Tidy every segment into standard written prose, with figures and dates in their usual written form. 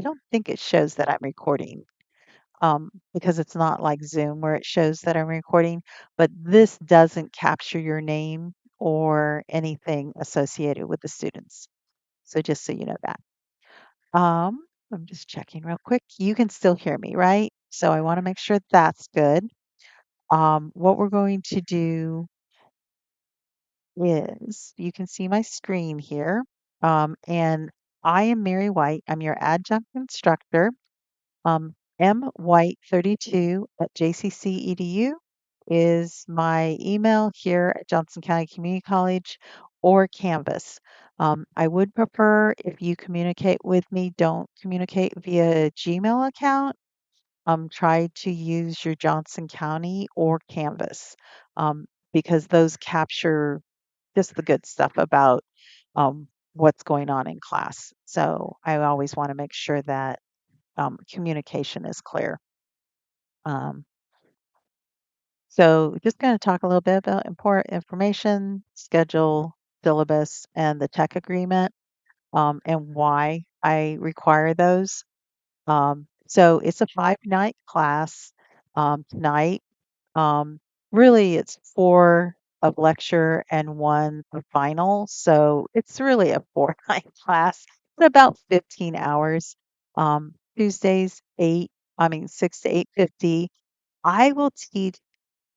don't think it shows that I'm recording because it's not like Zoom where it shows that I'm recording, but this doesn't capture your name or anything associated with the students. So just so you know that. I'm just checking real quick. You can still hear me, right? So I want to make sure that's good. What we're going to do is you can see my screen here. And I am Mary White. I'm your adjunct instructor. mwhite32 at jcc.edu is my email here at Johnson County Community College or Canvas. I would prefer if you communicate with me, don't communicate via Gmail account. Try to use your Johnson County or Canvas because those capture just the good stuff about what's going on in class. So I always want to make sure that communication is clear. Um, so just going to talk a little bit about important information, schedule, syllabus, and the tech agreement, and why I require those. So it's a 5 night class tonight. Um, Really, it's four of lecture and one of final. So it's really a 4 night class, but about 15 hours. Tuesdays, 6 to 8:50. I will teach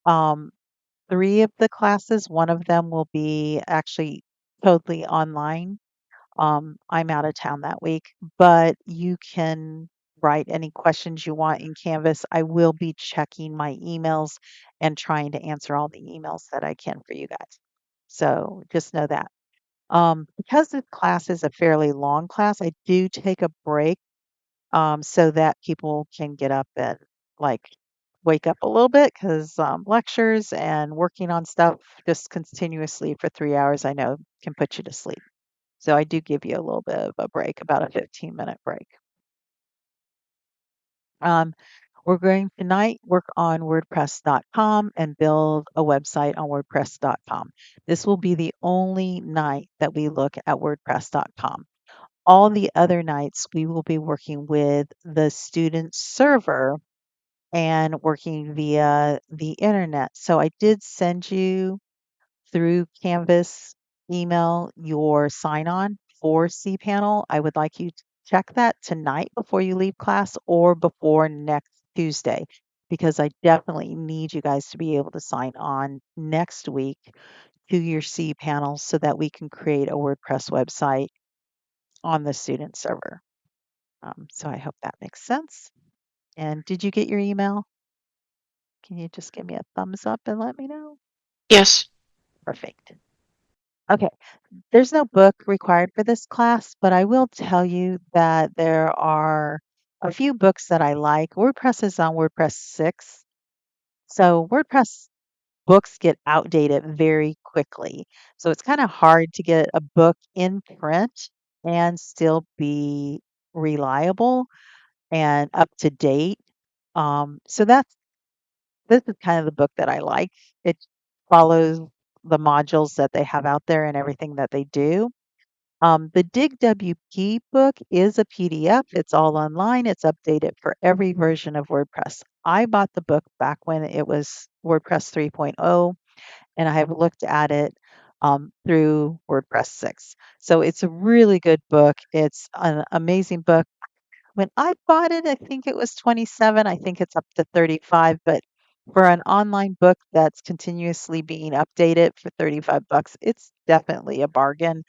um, three of the classes. One of them will be actually totally online. I'm out of town that week, but you can write any questions you want in Canvas. I will be checking my emails and trying to answer all the emails that I can for you guys. So just know that. Because this class is a fairly long class, I do take a break so that people can get up and like wake up a little bit because lectures and working on stuff just continuously for 3 hours, I know can put you to sleep. So I do give you a little bit of a break, about a 15-minute break. Um, we're going tonight work on WordPress.com and build a website on WordPress.com. This will be the only night that we look at WordPress.com. All the other nights we will be working with the student server and working via the internet. So I did send you through Canvas email your sign on for cPanel. I would like you to check that tonight before you leave class or before next Tuesday, because I definitely need you guys to be able to sign on next week to your cPanel so that we can create a WordPress website on the student server. So I hope that makes sense. And did you get your email? Can you just give me a thumbs up and let me know? Yes. Perfect. Okay. There's no book required for this class, but I will tell you that there are a few books that I like. WordPress is on WordPress 6. So WordPress books get outdated very quickly. So it's kind of hard to get a book in print and still be reliable and up to date. So this is kind of the book that I like. It follows the modules that they have out there and everything that they do. The Dig WP book is a PDF. It's all online. It's updated for every version of WordPress. I bought the book back when it was WordPress 3.0, and I have looked at it through WordPress 6. So it's a really good book. It's an amazing book. When I bought it, I think it was 27. I think it's up to 35, but for an online book that's continuously being updated for 35 bucks, it's definitely a bargain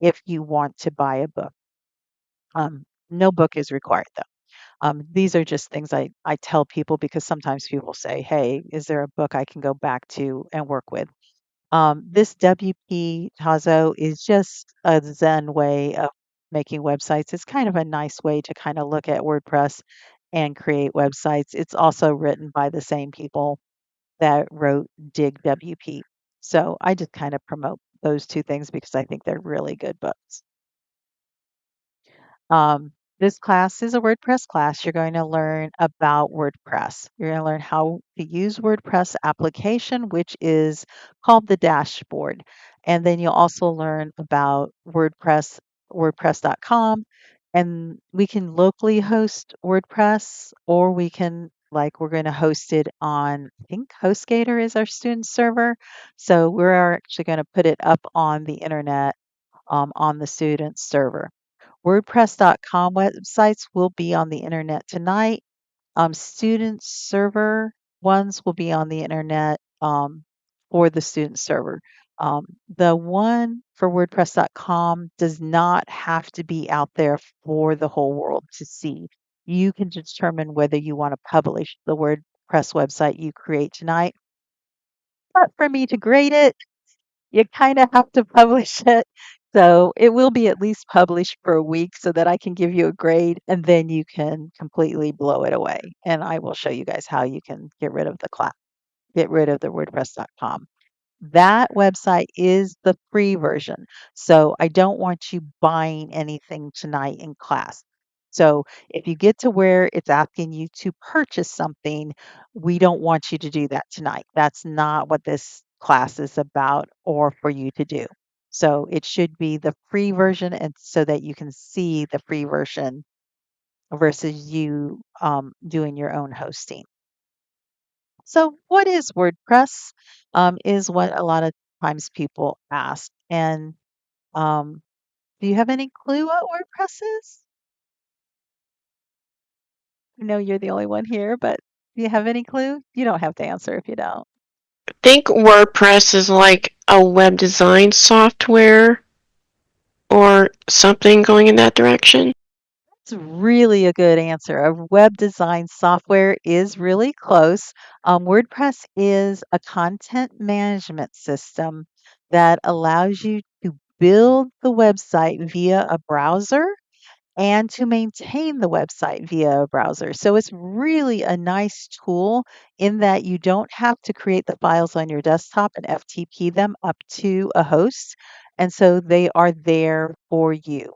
if you want to buy a book. No book is required though. These are just things I tell people because sometimes people say, "Hey, is there a book I can go back to and work with?" This WP Tazo is just a Zen way of making websites. It's kind of a nice way to kind of look at WordPress and create websites. It's also written by the same people that wrote Dig WP. So I just kind of promote those two things because I think they're really good books. This class is a WordPress class. You're going to learn about WordPress. You're going to learn how to use WordPress application, which is called the dashboard. And then you'll also learn about WordPress, WordPress.com, and we can locally host WordPress, or we can, like, we're going to host it on, I think HostGator is our student server. So we're actually going to put it up on the internet, on the student server. WordPress.com websites will be on the internet tonight. Student server ones will be on the internet, for the student server. The one for WordPress.com does not have to be out there for the whole world to see. You can determine whether you want to publish the WordPress website you create tonight. But for me to grade it, you kind of have to publish it. So it will be at least published for a week so that I can give you a grade, and then you can completely blow it away. And I will show you guys how you can get rid of the class, get rid of the WordPress.com. That website is the free version. So I don't want you buying anything tonight in class. So if you get to where it's asking you to purchase something, we don't want you to do that tonight. That's not what this class is about or for you to do. So it should be the free version, and so that you can see the free version versus you doing your own hosting. So, what is WordPress? Is what a lot of times people ask. And um, do you have any clue what WordPress is? I know you're the only one here, but do you have any clue? You don't have to answer if you don't. Think WordPress is like a web design software or something going in that direction. It's really a good answer. A web design software is really close. WordPress is a content management system that allows you to build the website via a browser and to maintain the website via a browser. So it's really a nice tool in that you don't have to create the files on your desktop and FTP them up to a host. And so they are there for you.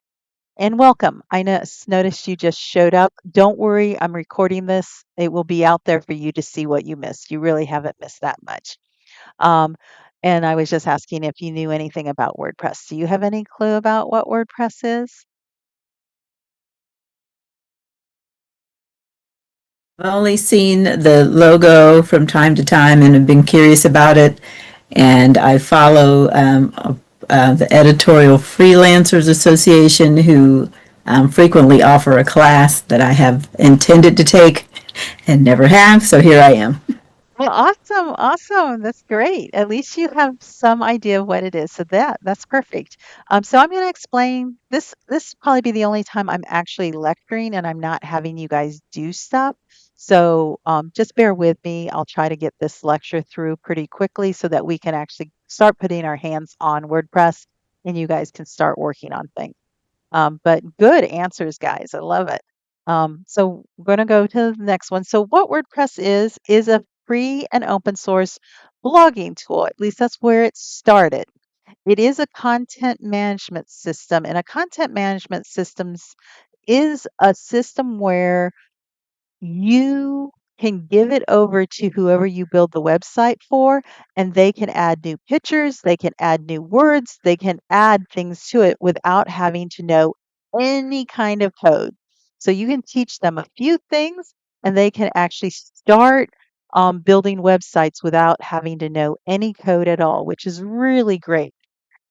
And welcome. Noticed you just showed up. Don't worry, I'm recording this. It will be out there for you to see what you missed. You really haven't missed that much. Um, and I was just asking if you knew anything about WordPress. Do you have any clue about what WordPress is? I've only seen the logo from time to time and have been curious about it. And I follow the Editorial Freelancers Association, who frequently offer a class that I have intended to take and never have. So here I am. Well, awesome, awesome. That's great. At least you have some idea of what it is. So that's perfect. So I'm going to explain this. This will probably be the only time I'm actually lecturing and I'm not having you guys do stuff. So just bear with me. I'll try to get this lecture through pretty quickly so that we can actually start putting our hands on WordPress and you guys can start working on things. But good answers, guys. I love it. So we're going to go to the next one. So what WordPress is a free and open source blogging tool. At least that's where it started. It is a content management system, and a content management systems is a system where you can give it over to whoever you build the website for, and they can add new pictures, they can add new words, they can add things to it without having to know any kind of code. So you can teach them a few things, and they can actually start building websites without having to know any code at all, which is really great.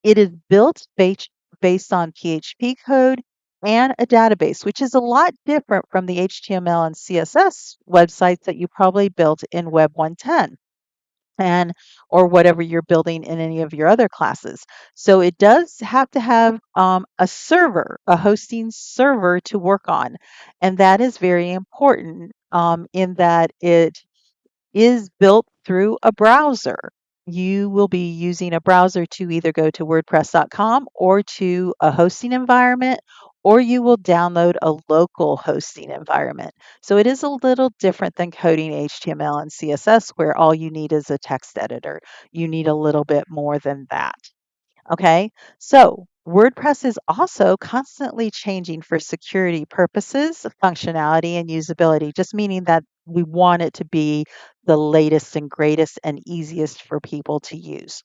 It is built based on PHP code and a database, which is a lot different from the HTML and CSS websites that you probably built in Web 110 and or whatever you're building in any of your other classes. So it does have to have a server, a hosting server to work on, and that is very important in that it is built through a browser. You will be using a browser to either go to WordPress.com or to a hosting environment, or you will download a local hosting environment. So it is a little different than coding HTML and CSS, where all you need is a text editor. You need a little bit more than that. Okay, so WordPress is also constantly changing for security purposes, functionality, and usability, just meaning that we want it to be the latest and greatest and easiest for people to use.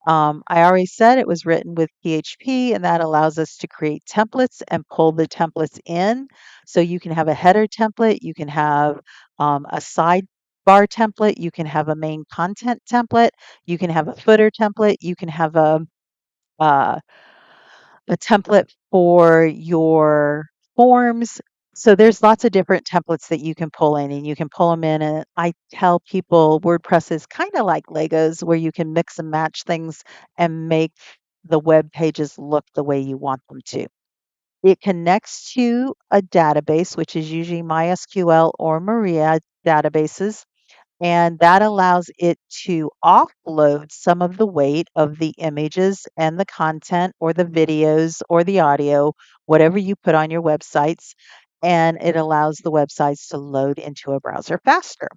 I already said it was written with PHP, and that allows us to create templates and pull the templates in. So you can have a header template, you can have a sidebar template, you can have a main content template, you can have a footer template, you can have uh, a template for your forms. So there's lots of different templates that you can pull in and you can pull them in. And I tell people WordPress is kind of like Legos where you can mix and match things and make the web pages look the way you want them to. It connects to a database, which is usually MySQL or Maria databases, and that allows it to offload some of the weight of the images and the content or the videos or the audio, whatever you put on your websites, and it allows the websites to load into a browser faster.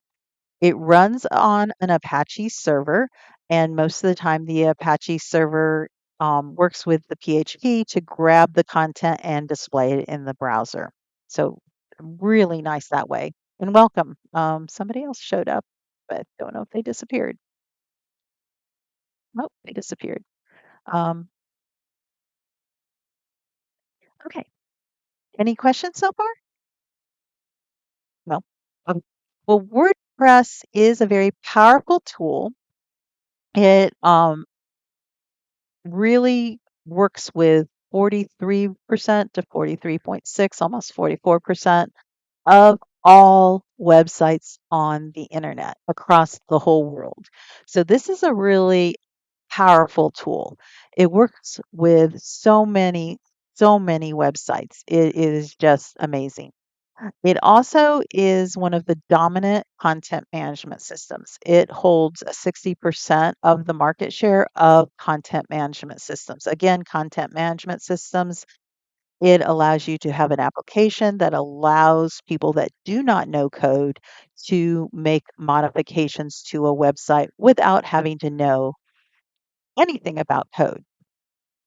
It runs on an Apache server, and most of the time, the Apache server works with the PHP to grab the content and display it in the browser. So, really nice that way. And welcome. Somebody else showed up, but don't know if they disappeared. Nope, they disappeared. Um, okay. Any questions so far? No. Okay. Well, WordPress is a very powerful tool. It really works with 43% to 43.6, almost 44% of all websites on the internet across the whole world. So this is a really powerful tool. It works with so many websites. It is just amazing. It also is one of the dominant content management systems. It holds 60% of the market share of content management systems. Again, content management systems, it allows you to have an application that allows people that do not know code to make modifications to a website without having to know anything about code.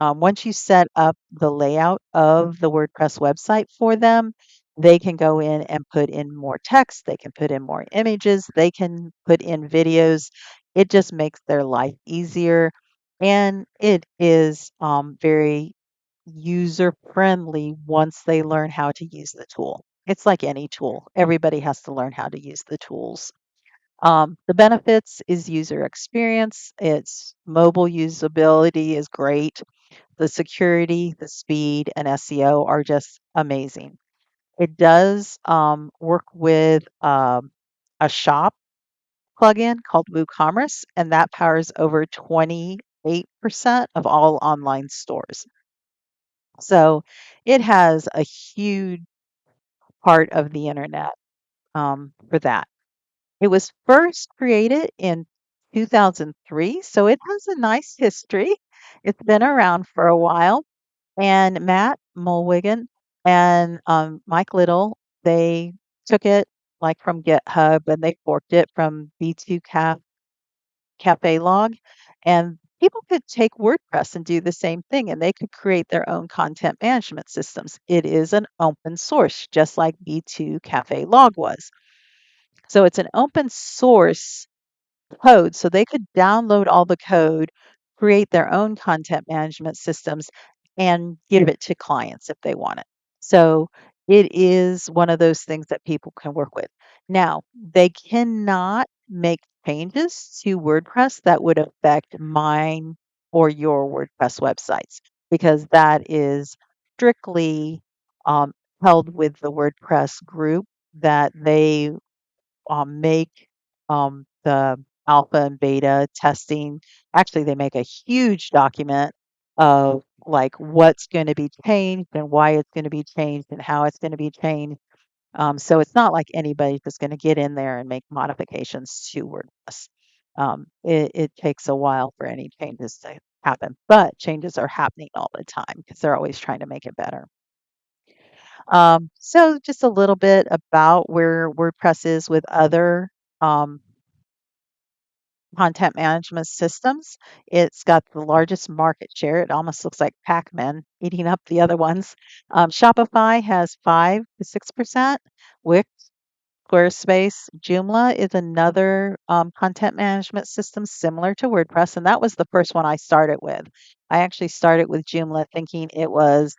Once you set up the layout of the WordPress website for them, they can go in and put in more text, they can put in more images, they can put in videos. It just makes their life easier. And it is very user friendly once they learn how to use the tool. It's like any tool, everybody has to learn how to use the tools. The benefits is user experience, its mobile usability is great, the security, the speed, and SEO are just amazing. It does work with a shop plugin called WooCommerce, and that powers over 28% of all online stores. So it has a huge part of the internet for that. It was first created in 2003, so it has a nice history. It's been around for a while. And Matt Mulwigan and Mike Little, they took it like from GitHub and they forked it from Cafe Log. And people could take WordPress and do the same thing, and they could create their own content management systems. It is an open source, just like B2 Cafe Log was. So it's an open source code. So they could download all the code, create their own content management systems, and give it to clients if they want it. So it is one of those things that people can work with. Now, they cannot make changes to WordPress that would affect mine or your WordPress websites because that is strictly um, held with the WordPress group that they make the alpha and beta testing. Actually, they make a huge document of like what's going to be changed and why it's going to be changed and how it's going to be changed. So it's not like anybody's just going to get in there and make modifications to WordPress. It takes a while for any changes to happen, but changes are happening all the time because they're always trying to make it better. So just a little bit about where WordPress is with other um, content management systems. It's got the largest market share. It almost looks like Pac-Man eating up the other ones. Shopify has 5 to 6%. Wix Squarespace. Joomla is another content management system similar to WordPress, and that was the first one I started with. I actually started with Joomla thinking it was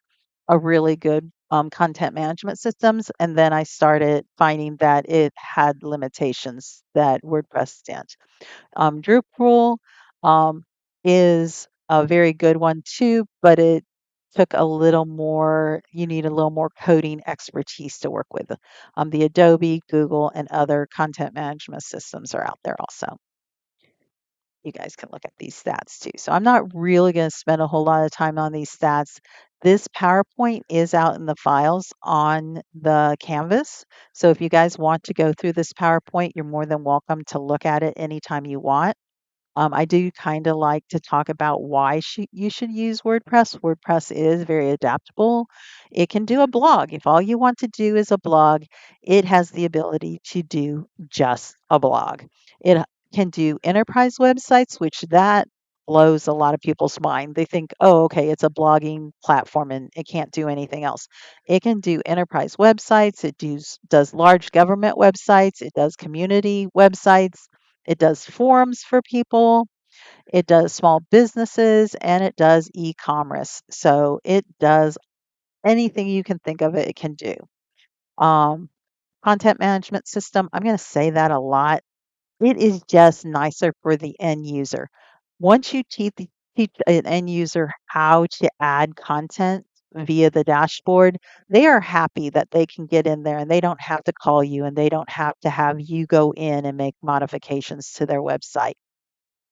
a really good content management systems, and then I started finding that it had limitations that WordPress didn't. Drupal um, is a very good one too, but it took a little more, you need a little more coding expertise to work with. The Adobe, Google, and other content management systems are out there also. You guys can look at these stats too. So I'm not really going to spend a whole lot of time on these stats. This PowerPoint is out in the files on the Canvas. So if you guys want to go through this PowerPoint, you're more than welcome to look at it anytime you want. I do kind of like to talk about why you should use WordPress. WordPress is very adaptable. It can do a blog. If all you want to do is a blog, it has the ability to do just a blog. It can do enterprise websites, which that blows a lot of people's mind. They think, oh, okay, it's a blogging platform and it can't do anything else. It can do enterprise websites. Does large government websites. It does community websites. It does forums for people, it does small businesses, and it does e-commerce. So it does anything you can think of it can do. Um, Content management system, I'm going to say that a lot. It is just nicer for the end user. Once you teach an end user how to add content via the dashboard, they are happy that they can get in there and they don't have to call you and they don't have to have you go in and make modifications to their website.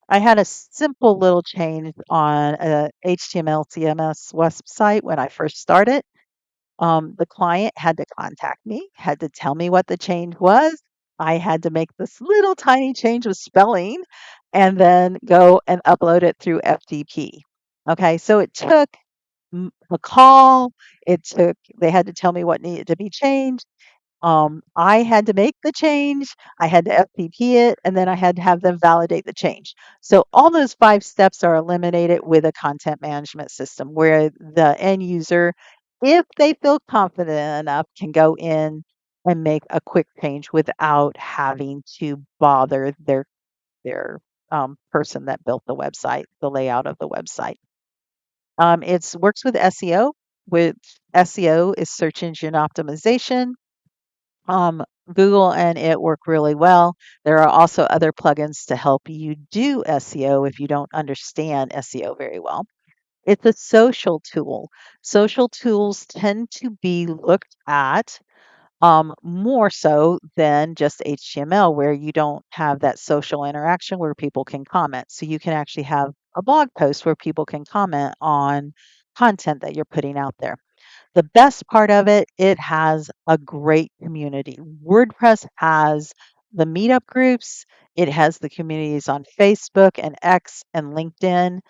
I had a simple little change on a HTML CMS website when I first started. The client had to contact me, had to tell me what the change was. I had to make this little tiny change with spelling and then go and upload it through FTP. Okay, so it took a call. They had to tell me what needed to be changed. I had to make the change, I had to FTP it, and then I had to have them validate the change. So all those 5 steps are eliminated with a content management system where the end user, if they feel confident enough, can go in and make a quick change without having to bother their person that built the website, the layout of the website. It works with SEO. With SEO is search engine optimization. um, Google and it work really well. There are also other plugins to help you do SEO if you don't understand SEO very well. It's a social tool. Social tools tend to be looked at more so than just HTML, where you don't have that social interaction where people can comment. So you can actually have a blog post where people can comment on content that you're putting out there. The best part of it, it has a great community. WordPress has the meetup groups, it has the communities on Facebook and X and LinkedIn.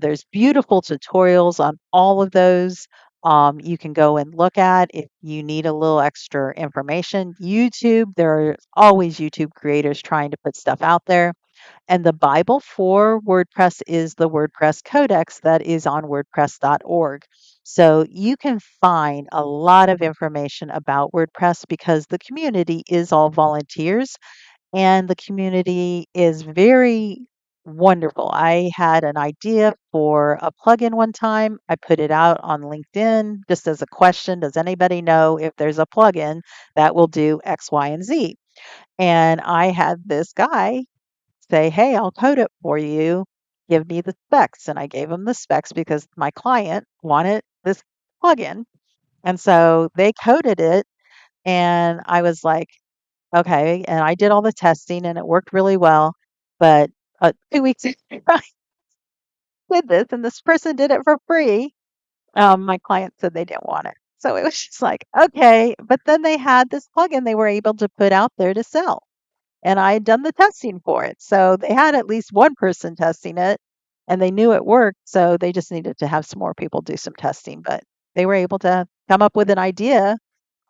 There's beautiful tutorials on all of those. You can go and look at if you need a little extra information. YouTube, there are always YouTube creators trying to put stuff out there. And the Bible for WordPress is the WordPress Codex that is on WordPress.org. So you can find a lot of information about WordPress because the community is all volunteers and the community is very wonderful. I had an idea for a plugin one time. I put it out on LinkedIn just as a question. Does anybody know if there's a plugin that will do X, Y, and Z? And I had this guy say, "Hey, I'll code it for you. Give me the specs." And I gave him the specs because my client wanted this plugin. And so they coded it. And I was like, okay. And I did all the testing and it worked really well. But 2 weeks after I did this, and this person did it for free, my client said they didn't want it. So it was just like, okay. But then they had this plugin they were able to put out there to sell. And I had done the testing for it. So they had at least one person testing it and they knew it worked. So they just needed to have some more people do some testing. But they were able to come up with an idea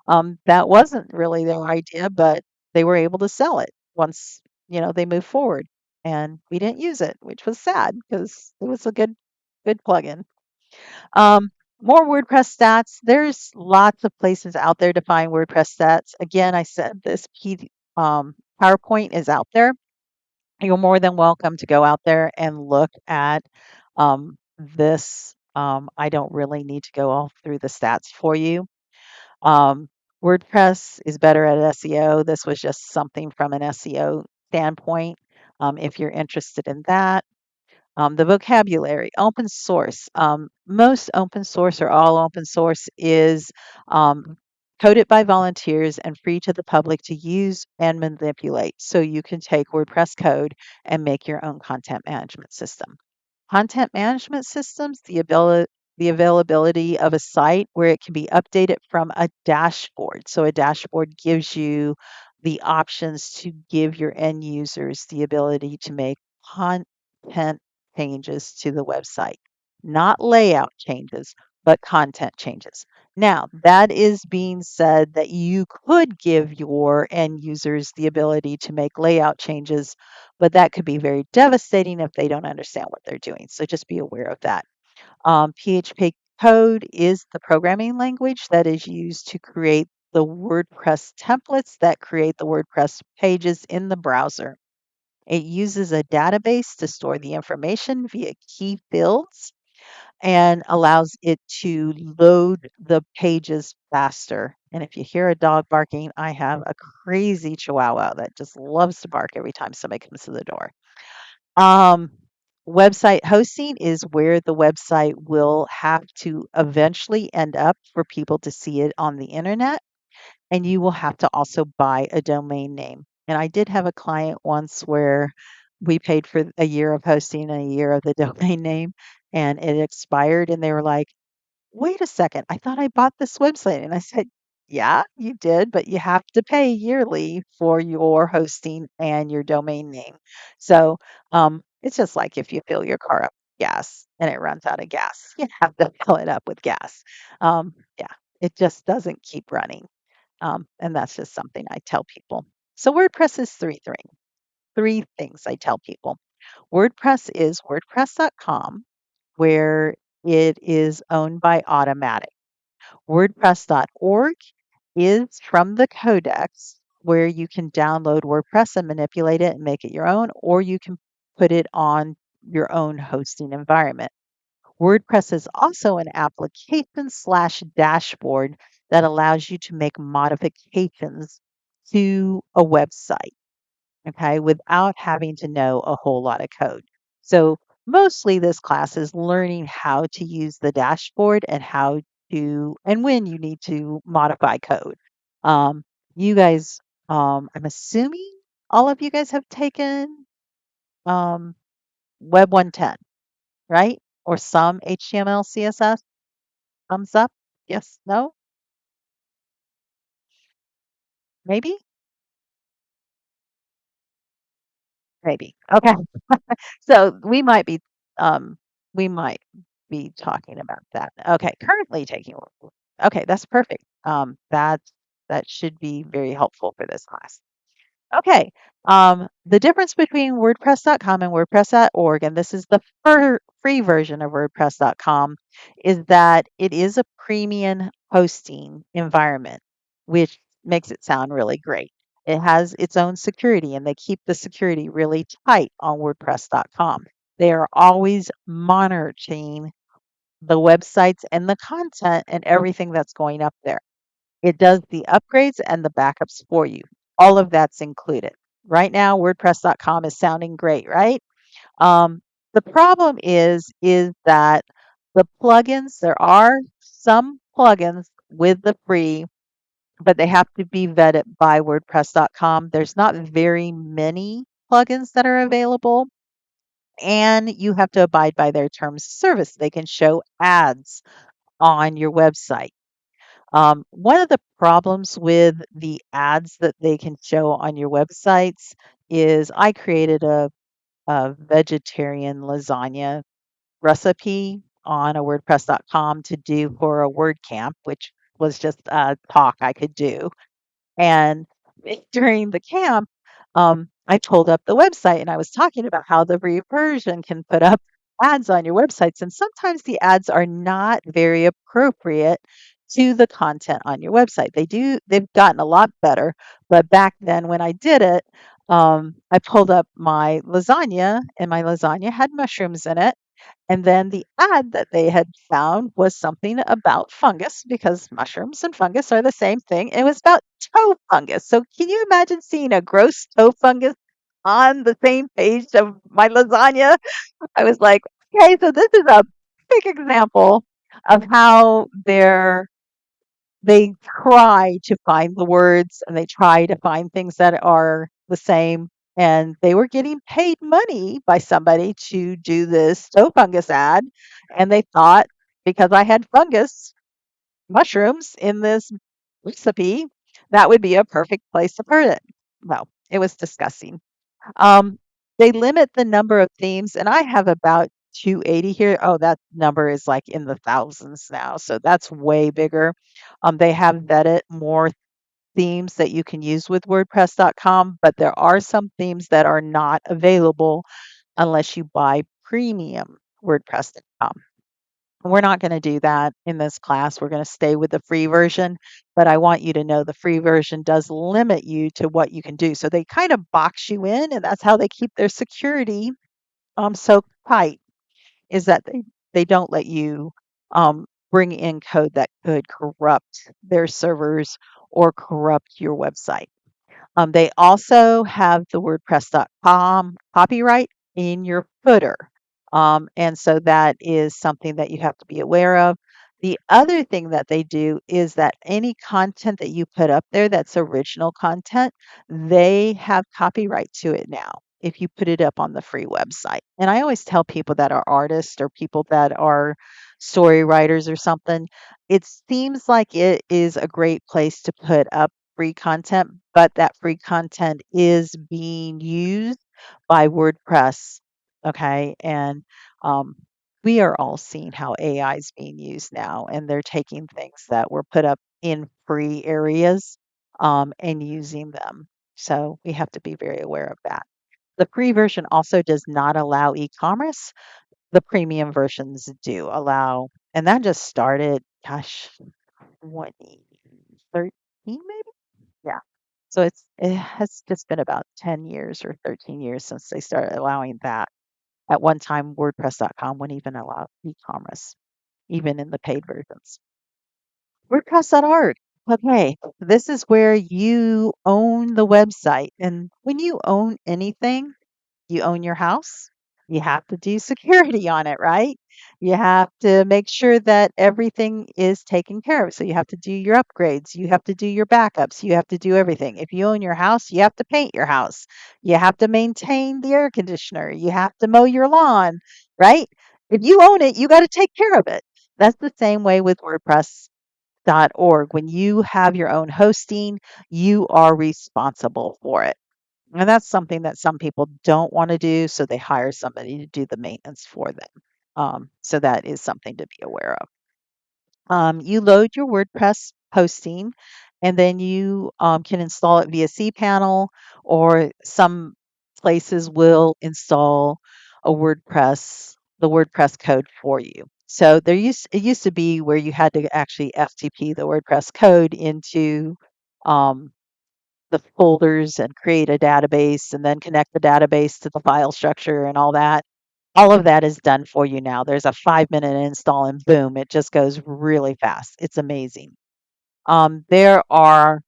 that wasn't really their idea, but they were able to sell it once, they moved forward. And we didn't use it, which was sad because it was a good plugin. More WordPress stats. There's lots of places out there to find WordPress stats. Again, I said this PowerPoint is out there. You're more than welcome to go out there and look at this. I don't really need to go all through the stats for you. Um, WordPress is better at SEO. This was just something from an SEO standpoint. If you're interested in that, the vocabulary, open source. Most open source or all open source is um, coded by volunteers and free to the public to use and manipulate. So you can take WordPress code and make your own content management system. Content management systems, the availability of a site where it can be updated from a dashboard. So a dashboard gives you the options to give your end users the ability to make content changes to the website, not layout changes, but content changes. Now, that is being said that you could give your end users the ability to make layout changes, but that could be very devastating if they don't understand what they're doing. So just be aware of that. PHP code is the programming language that is used to create the WordPress templates that create the WordPress pages in the browser. It uses a database to store the information via key fields and allows it to load the pages faster. And if you hear a dog barking, I have a crazy chihuahua that just loves to bark every time somebody comes to the door. Um, Website hosting is where the website will have to eventually end up for people to see it on the internet, and you will have to also buy a domain name. And I did have a client once where we paid for a year of hosting and a year of the domain name, and it expired, and they were like, "Wait a second, I thought I bought this website." And I said, "Yeah, you did, but you have to pay yearly for your hosting and your domain name." So it's just like if you fill your car up with gas and it runs out of gas, you have to fill it up with gas. Yeah, it just doesn't keep running. And that's just something I tell people. So WordPress is three things I tell people. WordPress is WordPress.com, where it is owned by Automatic. WordPress.org is from the Codex, where you can download WordPress and manipulate it and make it your own, or you can put it on your own hosting environment. WordPress is also an application slash dashboard that allows you to make modifications to a website, okay, without having to know a whole lot of code. So, mostly this class is learning how to use the dashboard and how to, and when you need to modify code. Um, you guys, I'm assuming all of you guys have taken um, Web 110, right? Or some HTML, CSS? Thumbs up? Yes? No? Maybe? Maybe. Okay. So um we might be talking about that. Okay, currently taking okay, that's perfect. That should be very helpful for this class. Okay. The difference between WordPress.com and WordPress.org, and this is the free version of WordPress.com, is that it is a premium hosting environment, which makes it sound really great. It has its own security, and they keep the security really tight on WordPress.com. They are always monitoring the websites and the content and everything that's going up there. It does the upgrades and the backups for you. All of that's included. Right now, WordPress.com is sounding great, right? The problem is that the plugins, there are some plugins with the free, but they have to be vetted by WordPress.com. There's not very many plugins that are available, and you have to abide by their terms of service. They can show ads on your website. One of the problems with the ads that they can show on your websites is I created a vegetarian lasagna recipe on a WordPress.com to do for a word camp, which was just a talk I could do. And during the camp, I pulled up the website and I was talking about how the free version can put up ads on your websites, and sometimes the ads are not very appropriate to the content on your website. They've gotten a lot better, but back then when I did it, I pulled up my lasagna, and my lasagna had mushrooms in it. And then the ad that they had found was something about fungus because mushrooms and fungus are the same thing. It was about toe fungus. So can you imagine seeing a gross toe fungus on the same page of my lasagna? I was like, okay, so this is a big example of how they try to find the words and they try to find things that are the same. And they were getting paid money by somebody to do this toe fungus ad. And they thought because I had fungus mushrooms in this recipe, that would be a perfect place to put it. No, it was disgusting. Um, they limit the number of themes, and I have about 280 here. Oh, that number is like in the thousands now, so that's way bigger. They have vetted more themes that you can use with WordPress.com, but there are some themes that are not available unless you buy premium WordPress.com. We're not going to do that in this class. We're going to stay with the free version, but I want you to know the free version does limit you to what you can do. So they kind of box you in, and that's how they keep their security so tight is that they don't let you bring in code that could corrupt their servers or corrupt your website. They also have the WordPress.com copyright in your footer. And so that is something that you have to be aware of. The other thing that they do is that any content that you put up there that's original content, they have copyright to it now if you put it up on the free website. And I always tell people that are artists or people that are story writers or something, it seems like it is a great place to put up free content, but that free content is being used by WordPress. Okay. And um, we are all seeing how AI is being used now, and they're taking things that were put up in free areas and using them. So we have to be very aware of that. The free version also does not allow e commerce. The premium versions do allow, and that just started, gosh, 2013 maybe? Yeah. So it has just been about 10 years or 13 years since they started allowing that. At one time, WordPress.com wouldn't even allow e-commerce, even in the paid versions. WordPress.org. Okay, this is where you own the website. And when you own anything, you own your house, you have to do security on it, right? You have to make sure that everything is taken care of. So you have to do your upgrades, you have to do your backups, you have to do everything. If you own your house, you have to paint your house, you have to maintain the air conditioner, you have to mow your lawn, right? If you own it, you got to take care of it. That's the same way with WordPress.org. When you have your own hosting, you are responsible for it. And that's something that some people don't want to do, so they hire somebody to do the maintenance for them. So that is something to be aware of. You load your WordPress hosting, and then you can install it via cPanel, or some places will install the WordPress code for you. So it used to be where you had to actually FTP the WordPress code into um, the folders and create a database and then connect the database to the file structure and all that. All of that is done for you now. There's a 5-minute install and boom, it just goes really fast. It's amazing. There are,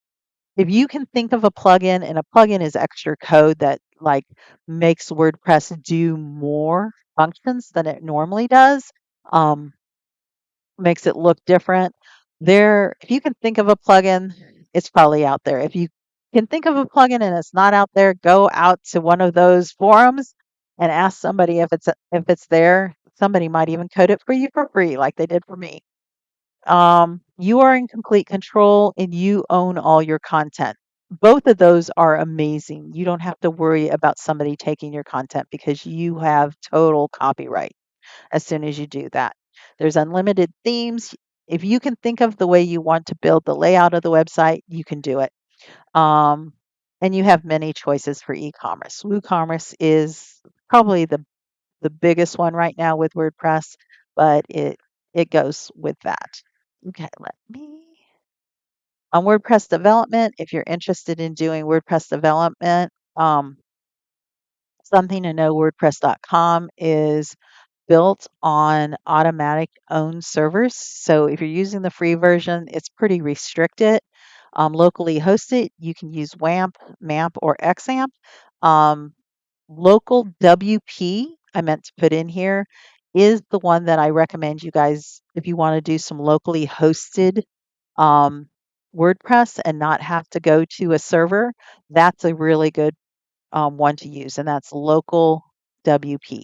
if you can think of a plugin, and a plugin is extra code that like makes WordPress do more functions than it normally does. Um, Makes it look different. If you can think of a plugin, it's probably out there. If you can think of a plugin and it's not out there, go out to one of those forums and ask somebody if it's there. Somebody might even code it for you for free, like they did for me. You are in complete control and you own all your content. Both of those are amazing. You don't have to worry about somebody taking your content because you have total copyright as soon as you do that. There's unlimited themes. If you can think of the way you want to build the layout of the website, you can do it. Um, and you have many choices for e-commerce. WooCommerce is probably the the biggest one right now with WordPress, but it goes with that. Okay, let me on WordPress development, if you're interested in doing WordPress development, something to know WordPress.com is built on automatic owned servers. So if you're using the free version, it's pretty restricted. Locally hosted, you can use WAMP, MAMP, or XAMPP. Um, local WP, I meant to put in here, is the one that I recommend you guys if you want to do some locally hosted um, WordPress and not have to go to a server. That's a really good one to use, and that's local WP.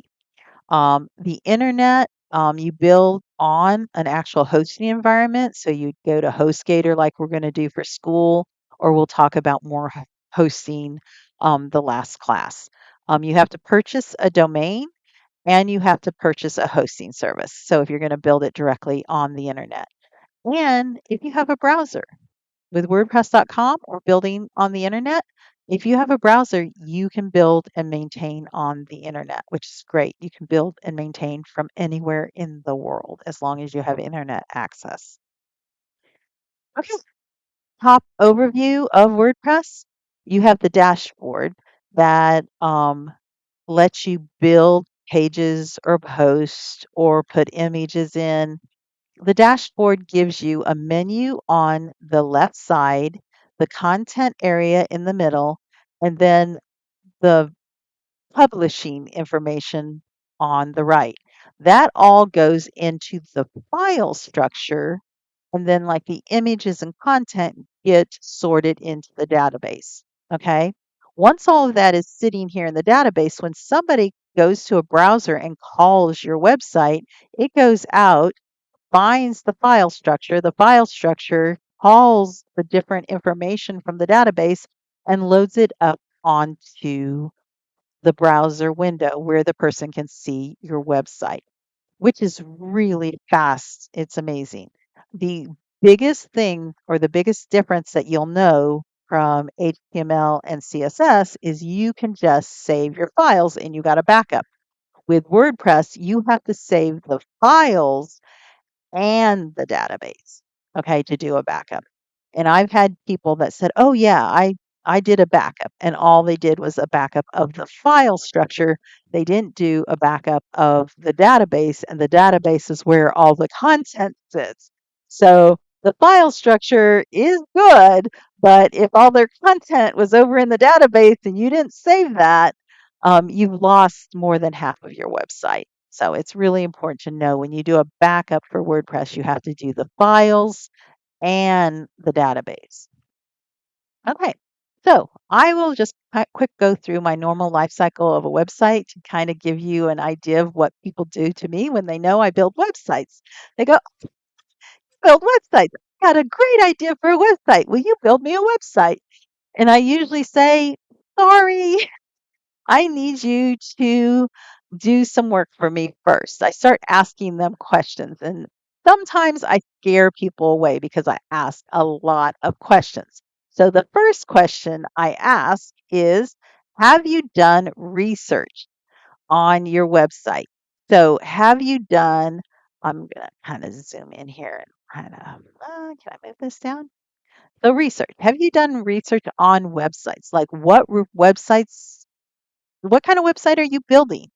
The internet, you build on an actual hosting environment. So you go to HostGator like we're going to do for school, or we'll talk about more hosting the last class. You have to purchase a domain and you have to purchase a hosting service. So if you're going to build it directly on the internet. And if you have a browser, with WordPress.com or building on the internet, if you have a browser, you can build and maintain on the internet, which is great. You can build and maintain from anywhere in the world as long as you have internet access. Okay, top overview of WordPress. You have the dashboard that lets you build pages or posts or put images in. The dashboard gives you a menu on the left side, the content area in the middle, and then the publishing information on the right. That all goes into the file structure, and then like the images and content get sorted into the database. Okay. Once all of that is sitting here in the database, when somebody goes to a browser and calls your website, it goes out, finds the file structure calls the different information from the database and loads it up onto the browser window where the person can see your website, which is really fast. It's amazing. The biggest thing or the biggest difference that you'll know from HTML and CSS is you can just save your files and you got a backup. With WordPress, you have to save the files and the database, okay, to do a backup. And I've had people that said, "Oh yeah, I did a backup." And all they did was a backup of the file structure. They didn't do a backup of the database, and the database is where all the content sits. So the file structure is good, but if all their content was over in the database and you didn't save that, you've lost more than half of your website. So it's really important to know when you do a backup for WordPress, you have to do the files and the database. Okay, so I will just quick go through my normal life cycle of a website to kind of give you an idea of what people do to me when they know I build websites. They go, build websites. I got a great idea for a website. Will you build me a website? And I usually say, sorry, I need you to do some work for me first. I start asking them questions, and sometimes I scare people away because I ask a lot of questions. So the first question I ask is, have you done research on your website? So have you done, I'm going to kind of zoom in here and kind of, can I move this down? So research. Have you done research on websites? Like websites, what kind of website are you building?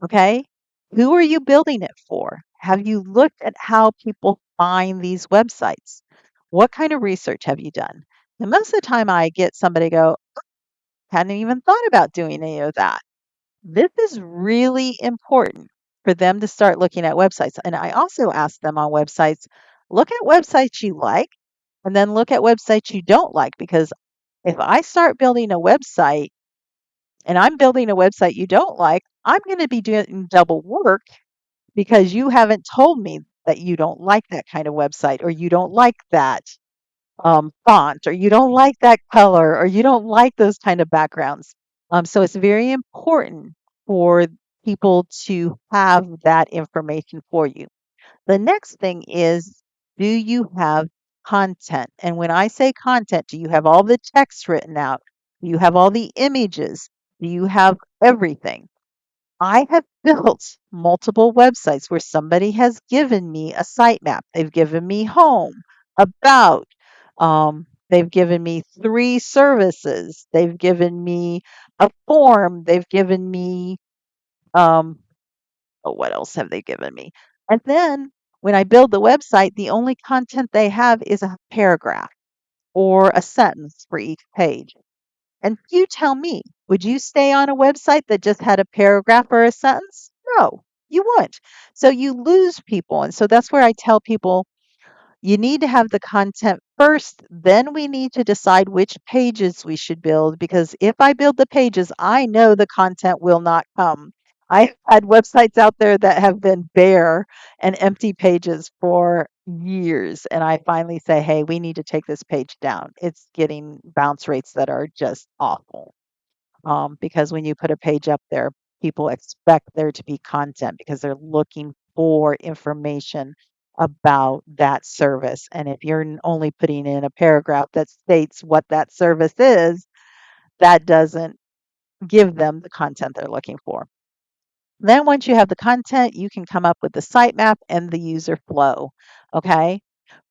Okay. Who are you building it for? Have you looked at how people find these websites? What kind of research have you done? And most of the time I get somebody go, hadn't even thought about doing any of that. This is really important for them to start looking at websites. And I also ask them on websites, look at websites you like and then look at websites you don't like. Because if I start building a website and I'm building a website you don't like, I'm going to be doing double work because you haven't told me that you don't like that kind of website or you don't like that font or you don't like that color or you don't like those kind of backgrounds. So it's very important for people to have that information for you. The next thing is, do you have content? And when I say content, do you have all the text written out? Do you have all the images? Do you have everything? I have built multiple websites where somebody has given me a sitemap. They've given me home, about, they've given me three services, they've given me a form, they've given me, um, oh, what else have they given me? And then when I build the website, the only content they have is a paragraph or a sentence for each page. And you tell me, would you stay on a website that just had a paragraph or a sentence? No, you wouldn't. So you lose people. And so that's where I tell people you need to have the content first, then we need to decide which pages we should build. Because if I build the pages, I know the content will not come. I've had websites out there that have been bare and empty pages for years. And I finally say, hey, we need to take this page down. It's getting bounce rates that are just awful. Because when you put a page up there, people expect there to be content because they're looking for information about that service. And if you're only putting in a paragraph that states what that service is, that doesn't give them the content they're looking for. Then once you have the content, you can come up with the sitemap and the user flow. Okay.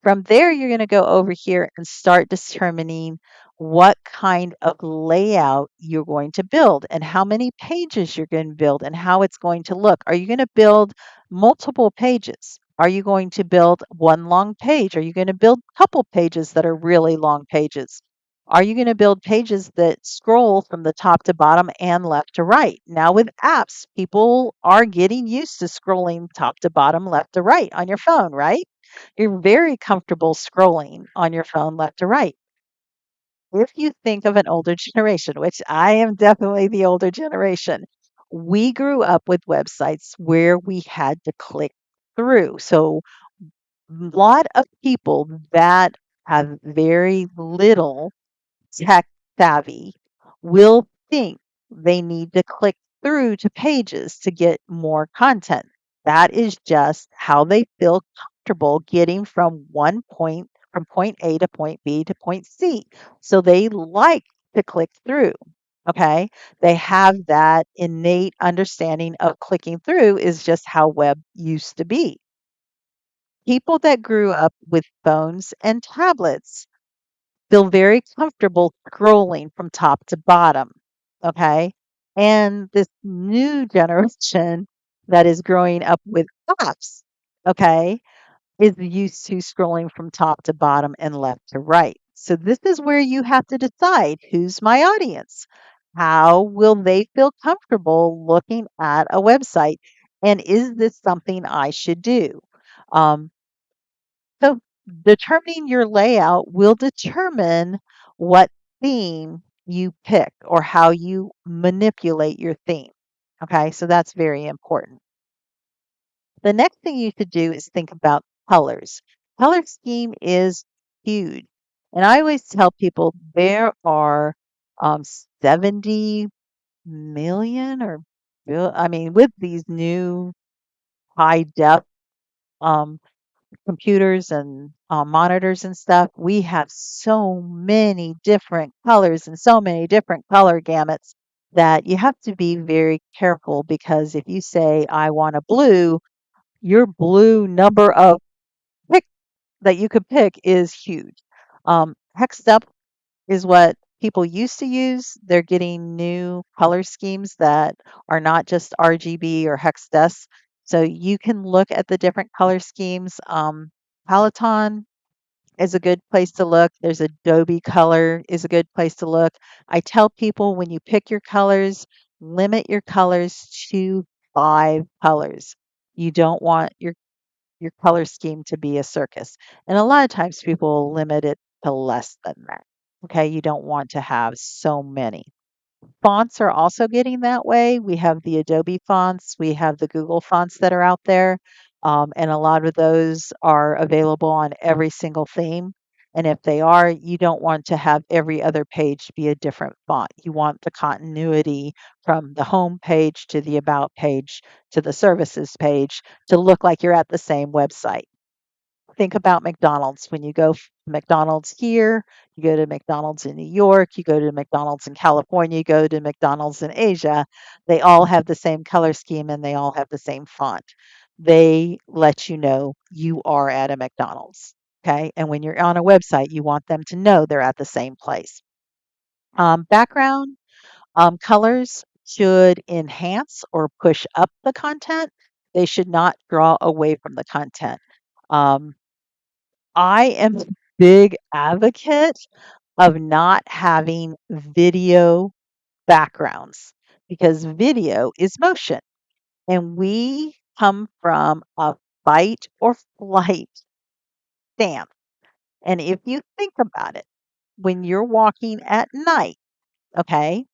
From there, you're going to go over here and start determining what kind of layout you're going to build and how many pages you're going to build and how it's going to look. Are you going to build multiple pages? Are you going to build one long page? Are you going to build a couple pages that are really long pages? Are you going to build pages that scroll from the top to bottom and left to right? Now, with apps, people are getting used to scrolling top to bottom, left to right on your phone, right? You're very comfortable scrolling on your phone left to right. If you think of an older generation, which I am definitely the older generation, we grew up with websites where we had to click through. So, a lot of people that have very little tech savvy will think they need to click through to pages to get more content. That is just how they feel comfortable getting from point A to point B to point C. So they like to click through. Okay. They have that innate understanding of clicking through is just how web used to be. People that grew up with phones and tablets feel very comfortable scrolling from top to bottom. Okay. And this new generation that is growing up with apps, okay, is used to scrolling from top to bottom and left to right. So this is where you have to decide who's my audience. How will they feel comfortable looking at a website? And is this something I should do? Um, so determining your layout will determine what theme you pick or how you manipulate your theme. Okay, so that's very important. The next thing you could do is think about colors. Color scheme is huge. And I always tell people there are 70 million I mean, with these new high def um, computers and monitors and stuff, we have so many different colors and so many different color gamuts that you have to be very careful because if you say, I want a blue, your blue number of pick that you could pick is huge. Hexed up is what people used to use. They're getting new color schemes that are not just RGB or Hexdus. So you can look at the different color schemes. Peloton is a good place to look. There's Adobe Color is a good place to look. I tell people when you pick your colors, limit your colors to 5 colors. You don't want your color scheme to be a circus. And a lot of times people limit it to less than that. Okay, you don't want to have so many. Fonts are also getting that way. We have the Adobe fonts, we have the Google fonts that are out there, and a lot of those are available on every single theme. And if they are, you don't want to have every other page be a different font. You want the continuity from the home page to the about page to the services page to look like you're at the same website. think about McDonald's. When you go to McDonald's here, you go to McDonald's in New York, you go to McDonald's in California, you go to McDonald's in Asia, they all have the same color scheme and they all have the same font. They let you know you are at a McDonald's. Okay. And when you're on a website, you want them to know they're at the same place. Background colors should enhance or push up the content. They should not draw away from the content. Um, I am a big advocate of not having video backgrounds because video is motion and we come from a fight or flight stance. And if you think about it, when you're walking at night, okay,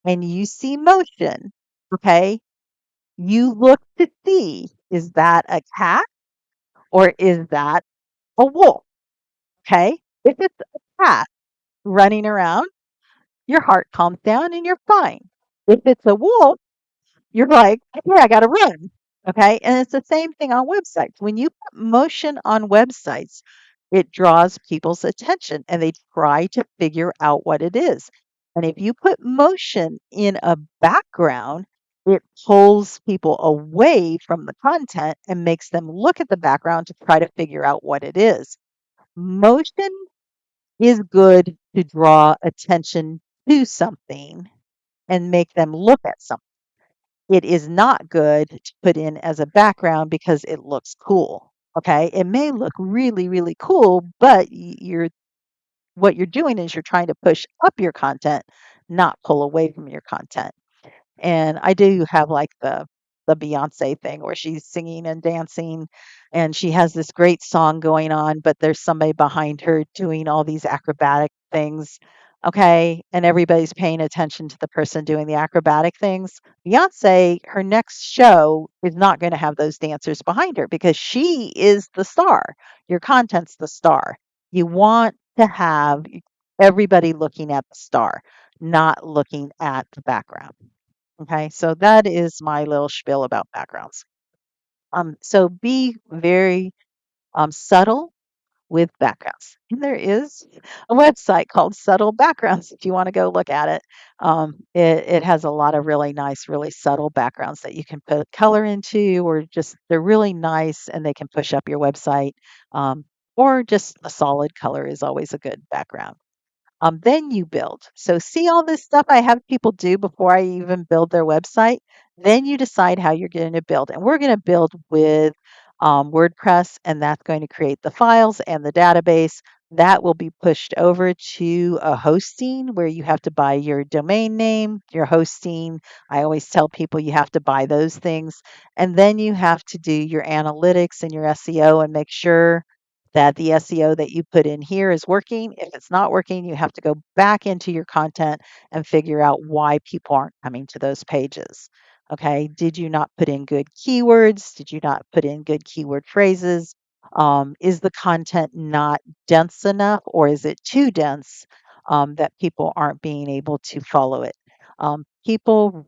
and you see motion, okay, you look to see, is that a cat or is that a wolf? Okay. If it's a cat running around, your heart calms down and you're fine. If it's a wolf, you're like, okay, I got to run. Okay. And it's the same thing on websites. When you put motion on websites, it draws people's attention and they try to figure out what it is. And if you put motion in a background, it pulls people away from the content and makes them look at the background to try to figure out what it is. Motion is good to draw attention to something and make them look at something. It is not good to put in as a background because it looks cool. Okay. It may look really, really cool, but what you're doing is you're trying to push up your content, not pull away from your content. And I do have like the Beyonce thing where she's singing and dancing and she has this great song going on, but there's somebody behind her doing all these acrobatic things. Okay. And everybody's paying attention to the person doing the acrobatic things. Beyonce, her next show is not going to have those dancers behind her because she is the star. Your content's the star. You want to have everybody looking at the star, not looking at the background. Okay, so that is my little spiel about backgrounds. So be very subtle with backgrounds. And there is a website called Subtle Backgrounds if you want to go look at it. It has a lot of really nice, really subtle backgrounds that you can put color into, or just they're really nice and they can push up your website. Or just a solid color is always a good background. Then you build. So see all this stuff I have people do before I even build their website. Then you decide how you're going to build. And we're going to build with WordPress, and that's going to create the files and the database. That will be pushed over to a hosting where you have to buy your domain name, your hosting. I always tell people you have to buy those things. And then you have to do your analytics and your SEO and make sure that the SEO that you put in here is working. If it's not working, you have to go back into your content and figure out why people aren't coming to those pages. Okay. Did you not put in good keywords? Did you not put in good keyword phrases? Is the content not dense enough or is it too dense that people aren't being able to follow it? People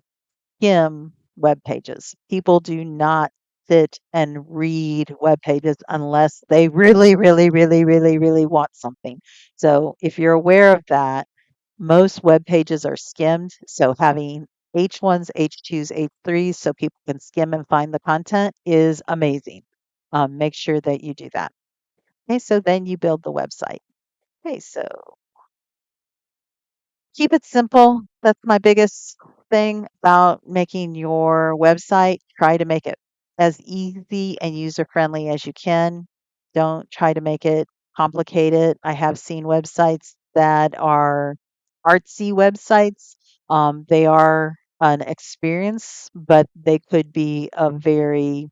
skim web pages. People do not sit and read web pages unless they really, really, really, really, really want something. So if you're aware of that, most web pages are skimmed. So having H1s, H2s, H3s so people can skim and find the content is amazing. Make sure that you do that. Okay, so then you build the website. Okay, so keep it simple. That's my biggest thing about making your website. Try to make it as easy and user friendly as you can. Don't try to make it complicated. I have seen websites that are artsy websites. They are an experience, but they could be a very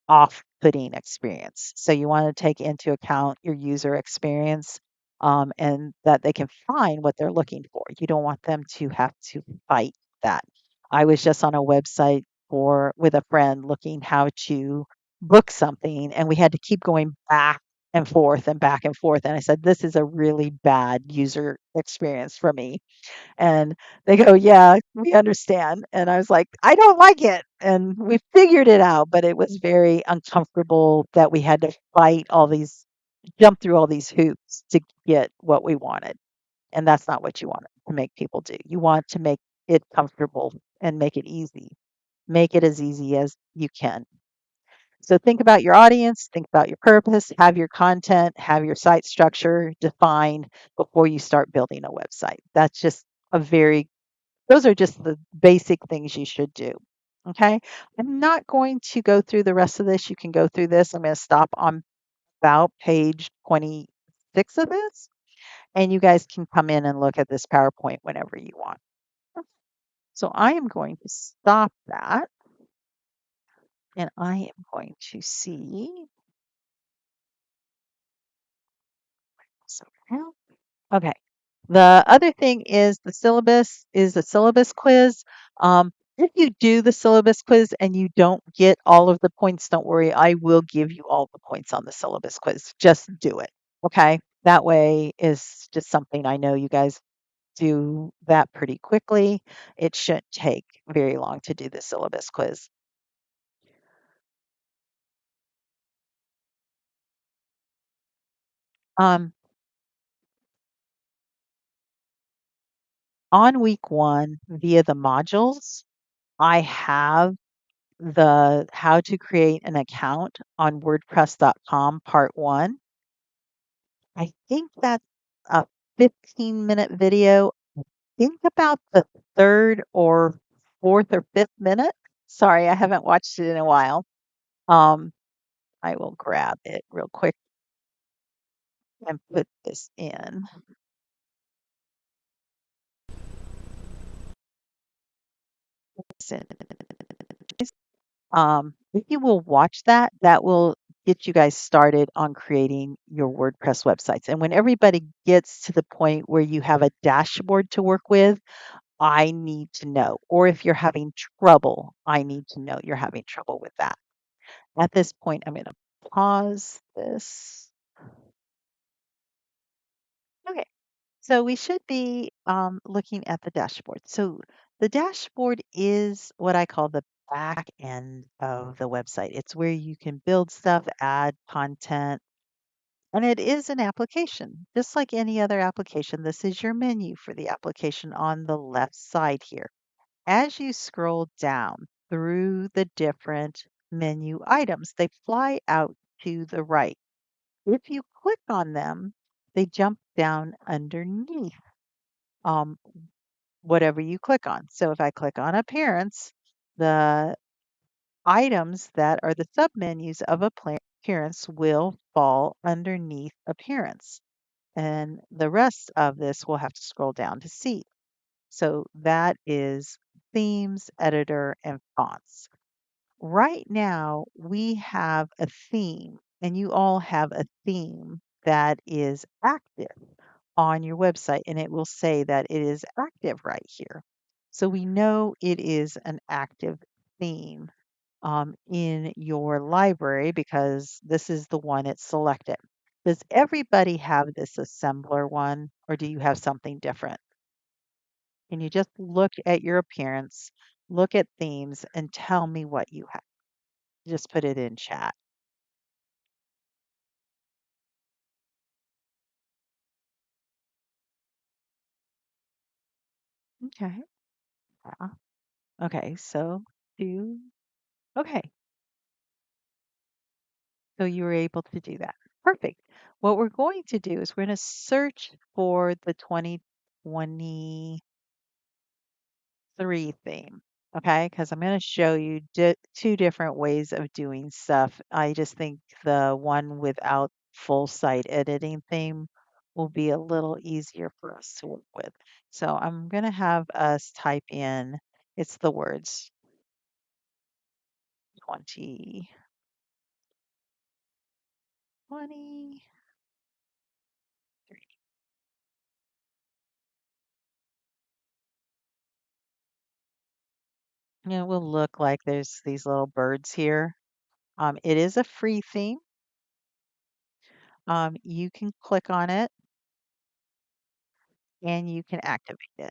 off-putting experience. So you want to take into account your user experience and that they can find what they're looking for. You don't want them to have to fight that. I was just on a website for with a friend looking how to book something, and we had to keep going back and forth and back and forth. And I said, "This is a really bad user experience for me." And they go, "Yeah, we understand." And I was like, "I don't like it." And we figured it out, but it was very uncomfortable that we had to fight all these jump through all these hoops to get what we wanted. And that's not what you want to make people do. You want to make it comfortable and make it easy. Make it as easy as you can. So think about your audience, think about your purpose, have your content, have your site structure defined before you start building a website. That's just a very, those are just the basic things you should do. Okay. I'm not going to go through the rest of this. You can go through this. I'm going to stop on about page 26 of this, and you guys can come in and look at this PowerPoint whenever you want. So I am going to stop that, and I am going to see. So now okay. The other thing is the syllabus is a syllabus quiz. If you do the syllabus quiz and you don't get all of the points, don't worry. I will give you all the points on the syllabus quiz. Just do it. Okay. That way is just something I know you guys do that pretty quickly. It shouldn't take very long to do the syllabus quiz. Um, on week one, via the modules, I have the how to create an account on WordPress.com part one. I think that's a 15-minute video. Think about the third or fourth or fifth minute. Sorry, I haven't watched it in a while. Um, I will grab it real quick and put this in. If you will watch that, that will get you guys started on creating your WordPress websites. And when everybody gets to the point where you have a dashboard to work with, I need to know. Or if you're having trouble, I need to know you're having trouble with that. At this point, I'm going to pause this. Okay. So we should be looking at the dashboard. So the dashboard is what I call the back end of the website. It's where you can build stuff, add content, and it is an application. Just like any other application, this is your menu for the application on the left side here. As you scroll down through the different menu items, they fly out to the right. If you click on them, they jump down underneath. Um, whatever you click on. So if I click on appearance, the items that are the submenus of appearance will fall underneath appearance. And the rest of this we'll have to scroll down to see. So that is themes, editor, and fonts. Right now, we have a theme, and you all have a theme that is active on your website, and it will say that it is active right here. So we know it is an active theme in your library because this is the one it's selected. Does everybody have this assembler one, or do you have something different? Can you just look at your appearance, look at themes, and tell me what you have? Just put it in chat. Okay. Yeah. Okay. So do, okay. So you were able to do that. Perfect. What we're going to do is we're going to search for the 2023 theme. Okay. Because I'm going to show you two different ways of doing stuff. I just think the one without full site editing theme will be a little easier for us to work with. So I'm going to have us type in, it's the words 2020. It will look like there's these little birds here. It is a free theme. You can click on it and you can activate it.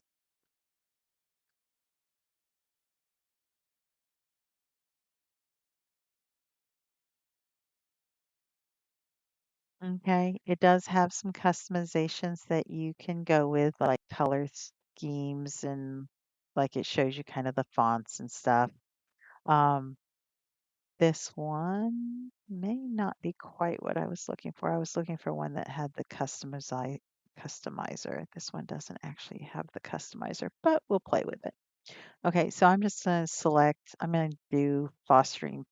Okay, it does have some customizations that you can go with, like color schemes and like it shows you kind of the fonts and stuff. Um, this one may not be quite what I was looking for. I was looking for one that had the customizer. This one doesn't actually have the customizer, but we'll play with it. Okay, so I'm just going to select, I'm going to do fostering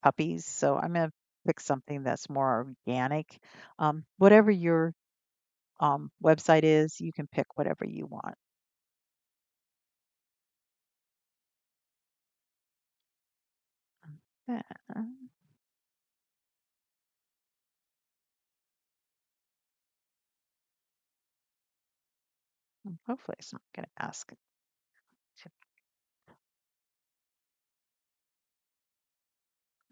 puppies. So I'm going to pick something that's more organic. Whatever your website is, you can pick whatever you want. Yeah, hopefully it's not going to ask.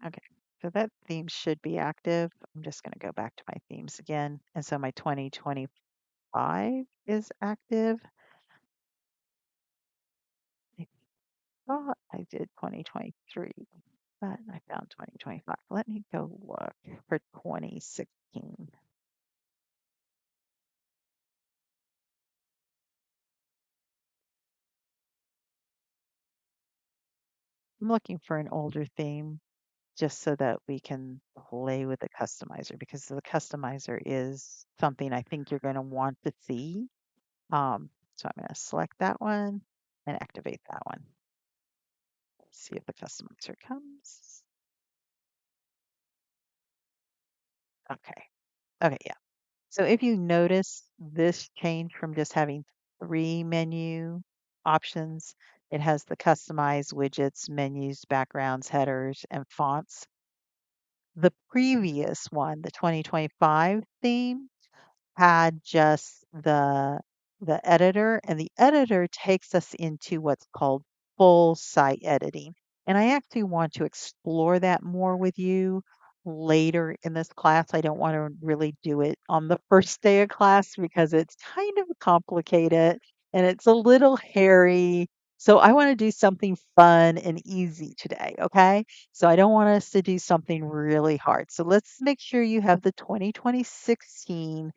Okay, so that theme should be active. I'm just going to go back to my themes again. And so my 2025 is active. I thought I did 2023, but I found 2025. Let me go look for 2016. I'm looking for an older theme just so that we can play with the customizer because the customizer is something I think you're going to want to see. So I'm going to select that one and activate that one. See if the customizer comes. Okay. Okay. Yeah. So if you notice this change from just having three menu options, it has the customized widgets, menus, backgrounds, headers, and fonts. The previous one, the 2025 theme, had just the editor, and the editor takes us into what's called full site editing. And I actually want to explore that more with you later in this class. I don't want to really do it on the first day of class because it's kind of complicated and it's a little hairy. So I want to do something fun and easy today, okay? So I don't want us to do something really hard. So let's make sure you have the 2016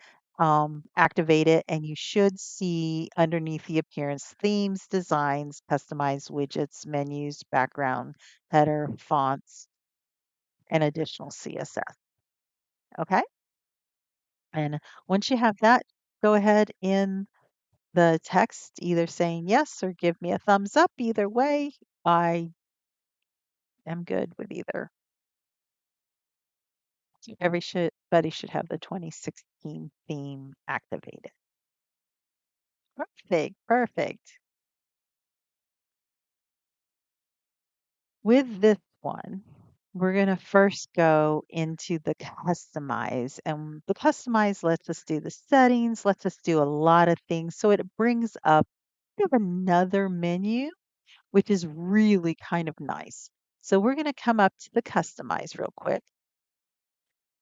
activate it, and you should see underneath the appearance themes, designs, customized widgets, menus, background, header, fonts, and additional CSS. Okay. And once you have that, go ahead in the text, either saying yes or give me a thumbs up. Either way, I am good with either. Everybody should have the 2016 theme activated. Perfect. Perfect. With this one, we're going to first go into the customize. And the customize lets us do the settings, lets us do a lot of things. So it brings up kind of another menu, which is really kind of nice. So we're going to come up to the customize real quick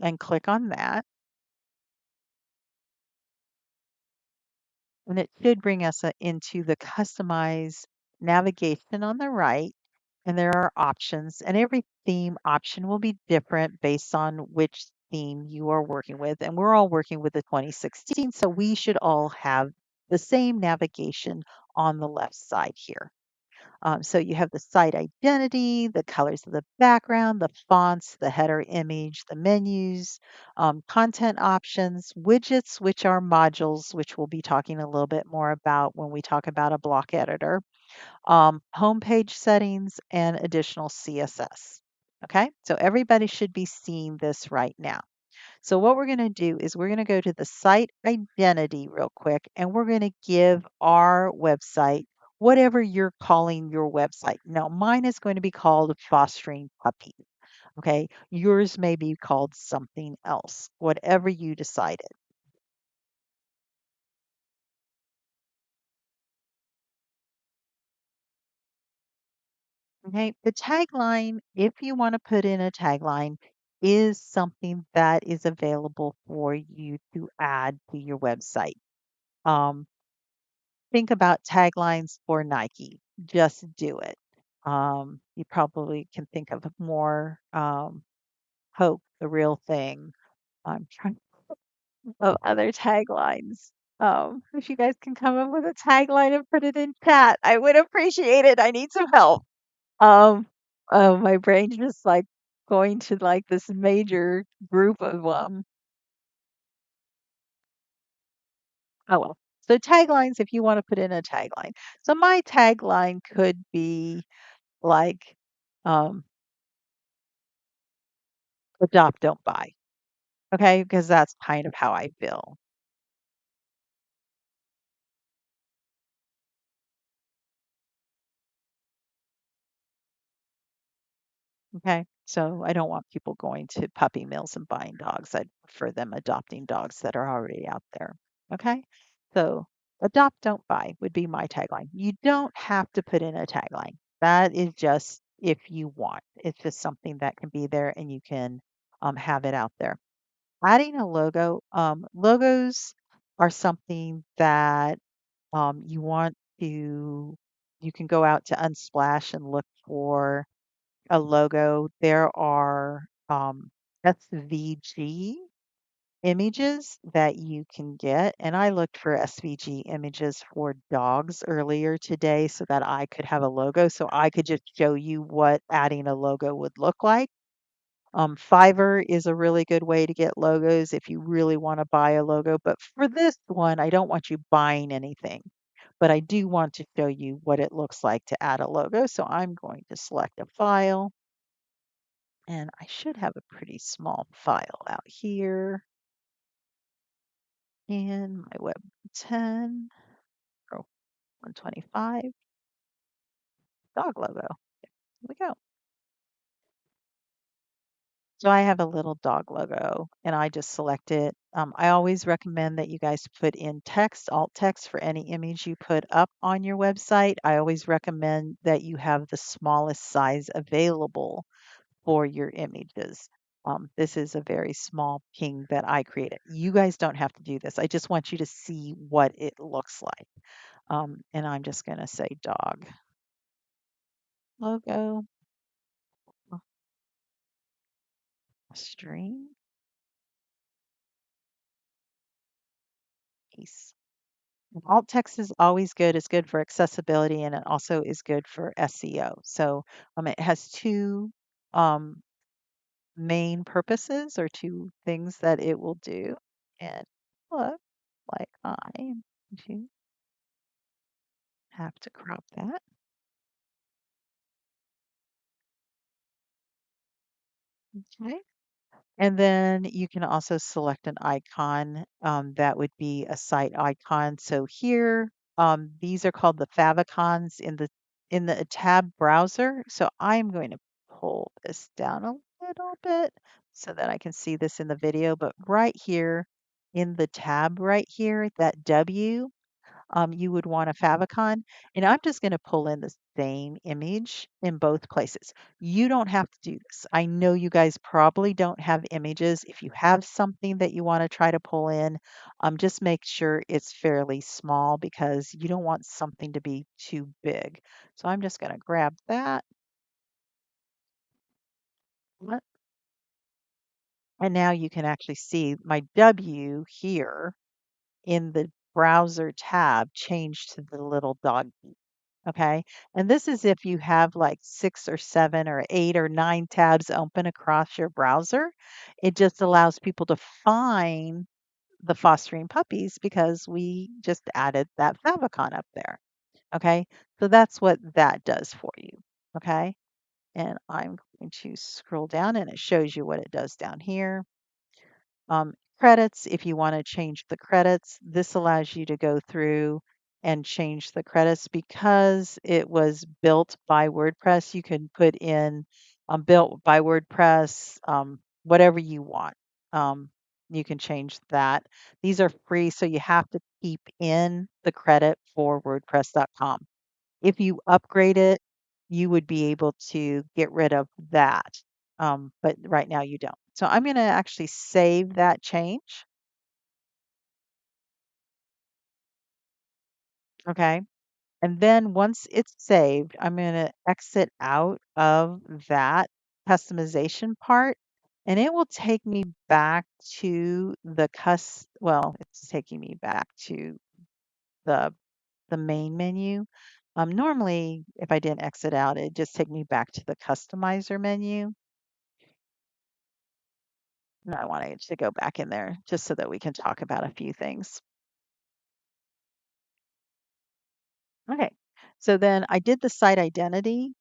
and click on that. And it should bring us into the customize navigation on the right. And there are options, and every theme option will be different based on which theme you are working with. And we're all working with the 2016, so we should all have the same navigation on the left side here. So you have the site identity, the colors of the background, the fonts, the header image, the menus, content options, widgets, which are modules, which we'll be talking a little bit more about when we talk about a block editor, homepage settings, and additional CSS. Okay, so everybody should be seeing this right now. So what we're going to do is we're going to go to the site identity real quick, and we're going to give our website whatever you're calling your website. Now, mine is going to be called Fostering Puppies. Okay, yours may be called something else, whatever you decided. Okay, the tagline, if you want to put in a tagline, is something that is available for you to add to your website. Um, think about taglines for Nike. Just do it. You probably can think of more. Hope the real thing. I'm trying. of other taglines. If you guys can come up with a tagline and put it in chat, I would appreciate it. I need some help. Um, my brain's just like going to like this major group of oh well. So taglines, if you want to put in a tagline. So my tagline could be like, um, adopt, don't buy. Okay, because that's kind of how I feel. Okay. So I don't want people going to puppy mills and buying dogs. I'd prefer them adopting dogs that are already out there. Okay. So adopt, don't buy would be my tagline. You don't have to put in a tagline. That is just if you want. It's just something that can be there and you can have it out there. Adding a logo, logos are something that you want to, you can go out to Unsplash and look for a logo. There are SVG images that you can get. And I looked for SVG images for dogs earlier today so that I could have a logo so I could just show you what adding a logo would look like. Fiverr is a really good way to get logos if you really want to buy a logo. But for this one, I don't want you buying anything, but I do want to show you what it looks like to add a logo. So I'm going to select a file. And I should have a pretty small file out here in my Web 10 or 125 dog logo. Here we go. So I have a little dog logo and I just select it. I always recommend that you guys put in text, alt text for any image you put up on your website. I always recommend that you have the smallest size available for your images. This is a very small ping that I created. You guys don't have to do this. I just want you to see what it looks like. And I'm just going to say dog logo, string, piece. Alt text is always good. It's good for accessibility and it also is good for SEO. So it has two um, main purposes or two things that it will do. And look like I am going to have to crop that. Okay. And then you can also select an icon that would be a site icon. So here, these are called the favicons in the tab browser. So I'm going to pull this down a little bit so that I can see this in the video. But right here in the tab right here, that W, you would want a favicon. And I'm just going to pull in the same image in both places. You don't have to do this. I know you guys probably don't have images. If you have something that you want to try to pull in, just make sure it's fairly small because you don't want something to be too big. So I'm just going to grab that. And now you can actually see my W here in the browser tab changed to the little dog. Okay. And this is if you have like 6 or 7 or 8 or 9 tabs open across your browser. It just allows people to find the fostering puppies because we just added that favicon up there. Okay. So that's what that does for you. Okay. And I'm going to scroll down and it shows you what it does down here. Credits, if you want to change the credits, this allows you to go through and change the credits because it was built by WordPress. You can put in built by WordPress, whatever you want. Um, you can change that. These are free, so you have to keep in the credit for WordPress.com. If you upgrade it, you would be able to get rid of that. But right now you don't. So I'm going to actually save that change. Okay. And then once it's saved, I'm going to exit out of that customization part. and it will take me back to it's taking me back to the main menu. Normally, if I didn't exit out, it'd just take me back to the customizer menu. And I wanted to go back in there just so that we can talk about a few things. Okay, so then I did the site identity.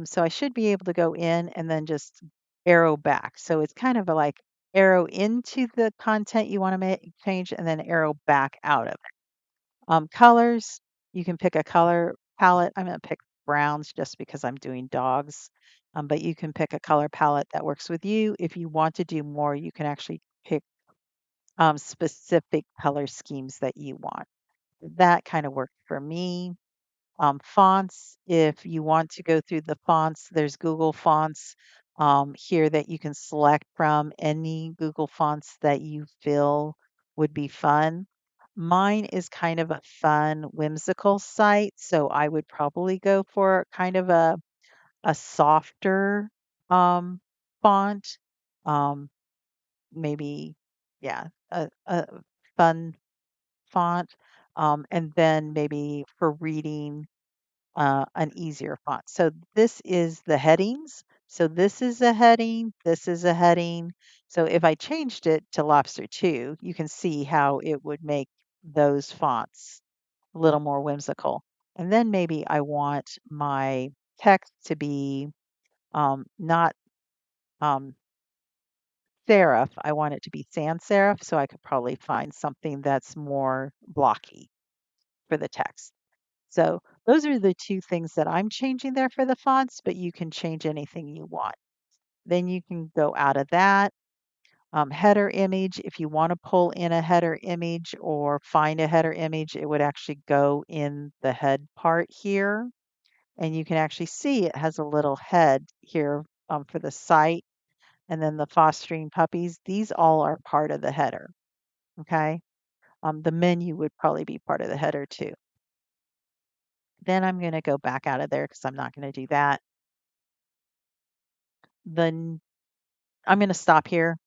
So I should be able to go in and then just arrow back. So it's kind of a like arrow into the content you want to make change and then arrow back out of it. Colors, you can pick a color palette. I'm going to pick browns just because I'm doing dogs. But you can pick a color palette that works with you. If you want to do more, you can actually pick specific color schemes that you want. That kind of worked for me. Fonts, if you want to go through the fonts, there's Google Fonts here that you can select from any Google Fonts that you feel would be fun. Mine is kind of a fun, whimsical site, so I would probably go for kind of a softer um, font. Um, maybe, yeah, a fun font. And then maybe for reading an easier font. So this is the headings. So this is a heading, this is a heading. So if I changed it to Lobster 2, you can see how it would make those fonts a little more whimsical. And then maybe I want my text to be not um, serif. I want it to be sans serif. So I could probably find something that's more blocky for the text. So those are the two things that I'm changing there for the fonts, but you can change anything you want. Then you can go out of that. Header image, if you want to pull in a header image or find a header image, it would actually go in the head part here. And you can actually see it has a little head here for the site. And then the fostering puppies, these all are part of the header. Okay. The menu would probably be part of the header too. Then I'm going to go back out of there because I'm not going to do that. Then I'm going to stop here,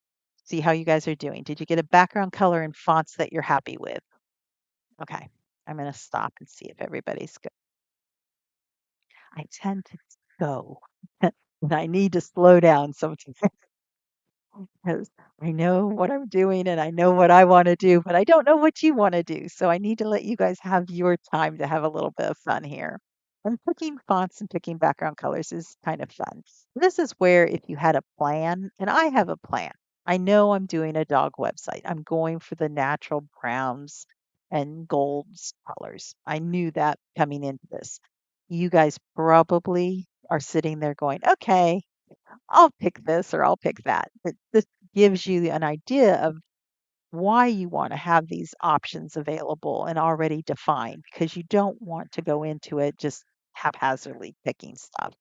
see how you guys are doing. Did you get a background color and fonts that you're happy with? Okay. I'm going to stop and see if everybody's good. I tend to go and I need to slow down sometimes because I know what I'm doing and I know what I want to do, but I don't know what you want to do. So I need to let you guys have your time to have a little bit of fun here. And picking fonts and picking background colors is kind of fun. This is where if you had a plan, and I have a plan. I know I'm doing a dog website. I'm going for the natural browns and golds colors. I knew that coming into this. You guys probably are sitting there going, okay, I'll pick this or I'll pick that. But this gives you an idea of why you want to have these options available and already defined because you don't want to go into it just haphazardly picking stuff.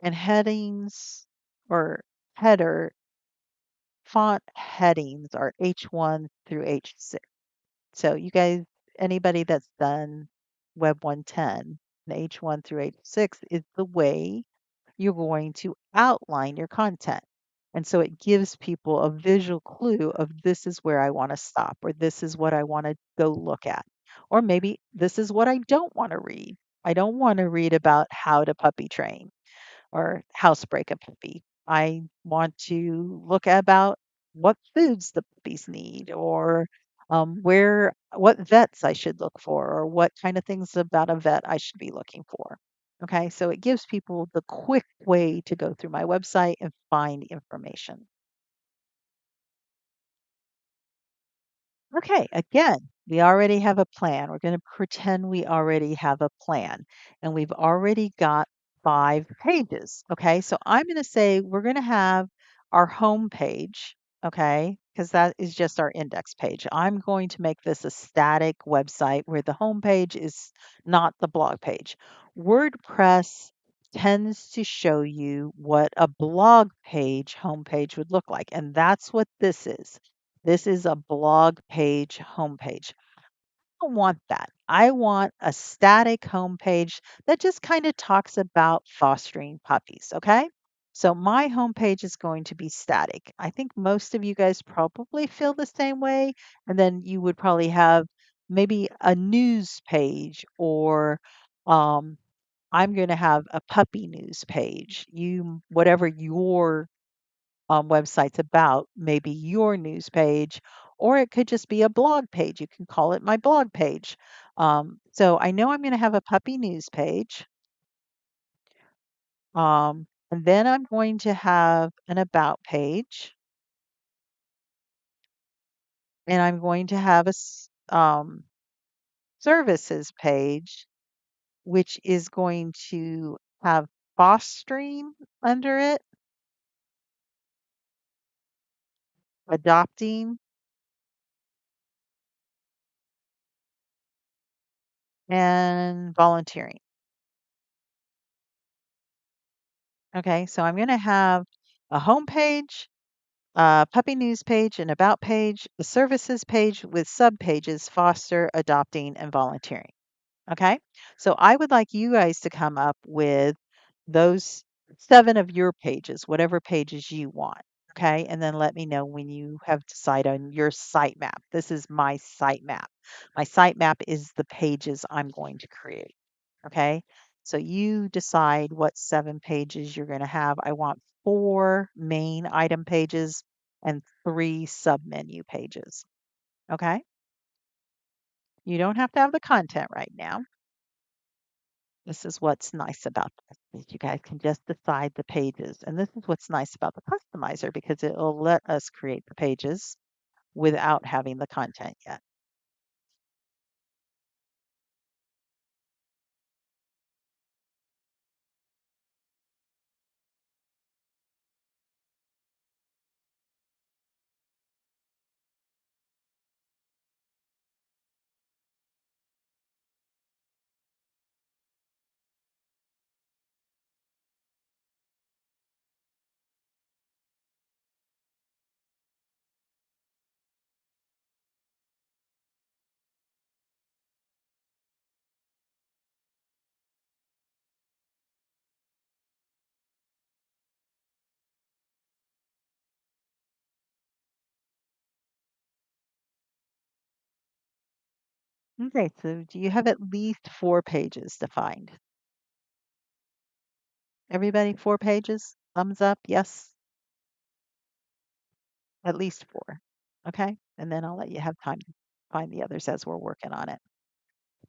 And headings or header font headings are H1 through H6. So you guys, anybody that's done Web 110, the H1 through H6 is the way you're going to outline your content. And so it gives people a visual clue of this is where I want to stop, or this is what I want to go look at. Or maybe this is what I don't want to read. I don't want to read about how to puppy train or housebreak a puppy. I want to look about what foods the puppies need or what vets I should look for or what kind of things about a vet I should be looking for. Okay, so it gives people the quick way to go through my website and find information. Okay, again, we already have a plan. We're going to pretend we already have a plan and we've already got 5 pages. Okay, so I'm going to say we're going to have our home page. Okay, because that is just our index page. I'm going to make this a static website where the home page is not the blog page. WordPress tends to show you what a blog page homepage would look like, and that's what this is. This is a blog page homepage. I don't want that. I want a static homepage that just kind of talks about fostering puppies. Okay. So my homepage is going to be static. I think most of you guys probably feel the same way. And then you would probably have maybe a news page or um, I'm going to have a puppy news page. Whatever your website's about, maybe your news page, or it could just be a blog page. You can call it my blog page. So I know I'm going to have a puppy news page. And then I'm going to have an about page, and I'm going to have a services page, which is going to have fostering under it, adopting, and volunteering. Okay, so I'm going to have a home page, a puppy news page, an about page, a services page with sub pages, foster, adopting, and volunteering. Okay, so I would like you guys to come up with those 7 of your pages, whatever pages you want. Okay, and then let me know when you have decided on your site map. This is my site map. My site map is the pages I'm going to create. Okay. So you decide what 7 pages you're going to have. I want 4 main item pages and 3 submenu pages. Okay. You don't have to have the content right now. This is what's nice about this. Is you guys can just decide the pages. And this is what's nice about the customizer because it'll let us create the pages without having the content yet. Okay, so do you have at least 4 pages defined? Everybody, 4 pages? Thumbs up, yes. At least 4. Okay? And then I'll let you have time to find the others as we're working on it.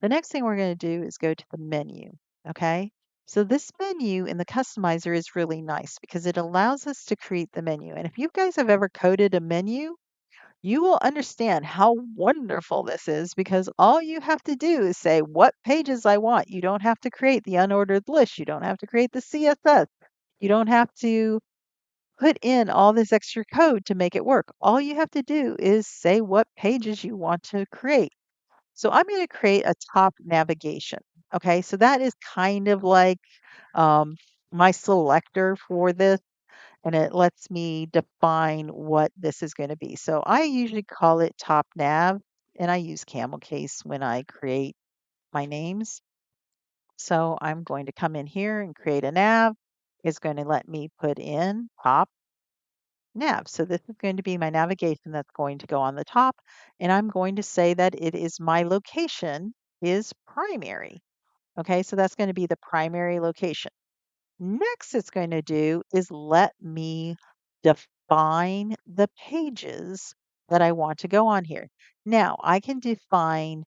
The next thing we're going to do is go to the menu. Okay? So this menu in the customizer is really nice because it allows us to create the menu. And if you guys have ever coded a menu, you will understand how wonderful this is because all you have to do is say what pages I want. You don't have to create the unordered list. You don't have to create the CSS. You don't have to put in all this extra code to make it work. All you have to do is say what pages you want to create. So I'm going to create a top navigation. Okay, so that is kind of like um, my selector for this, and it lets me define what this is going to be. So I usually call it top nav, and I use camel case when I create my names. So I'm going to come in here and create a nav. It's going to let me put in top nav. So this is going to be my navigation that's going to go on the top. And I'm going to say that it is my location is primary. Okay, so that's going to be the primary location. Next, it's going to do is let me define the pages that I want to go on here. Now, I can define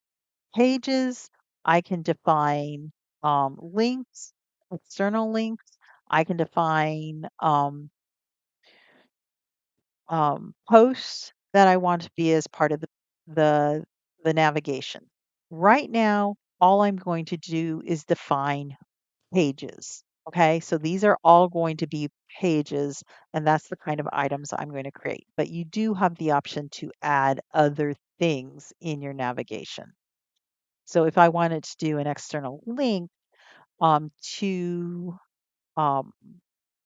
pages, I can define links, external links, I can define posts that I want to be as part of the the navigation. Right now, all I'm going to do is define pages. Okay, so these are all going to be pages, and that's the kind of items I'm going to create. But you do have the option to add other things in your navigation. So if I wanted to do an external link to um,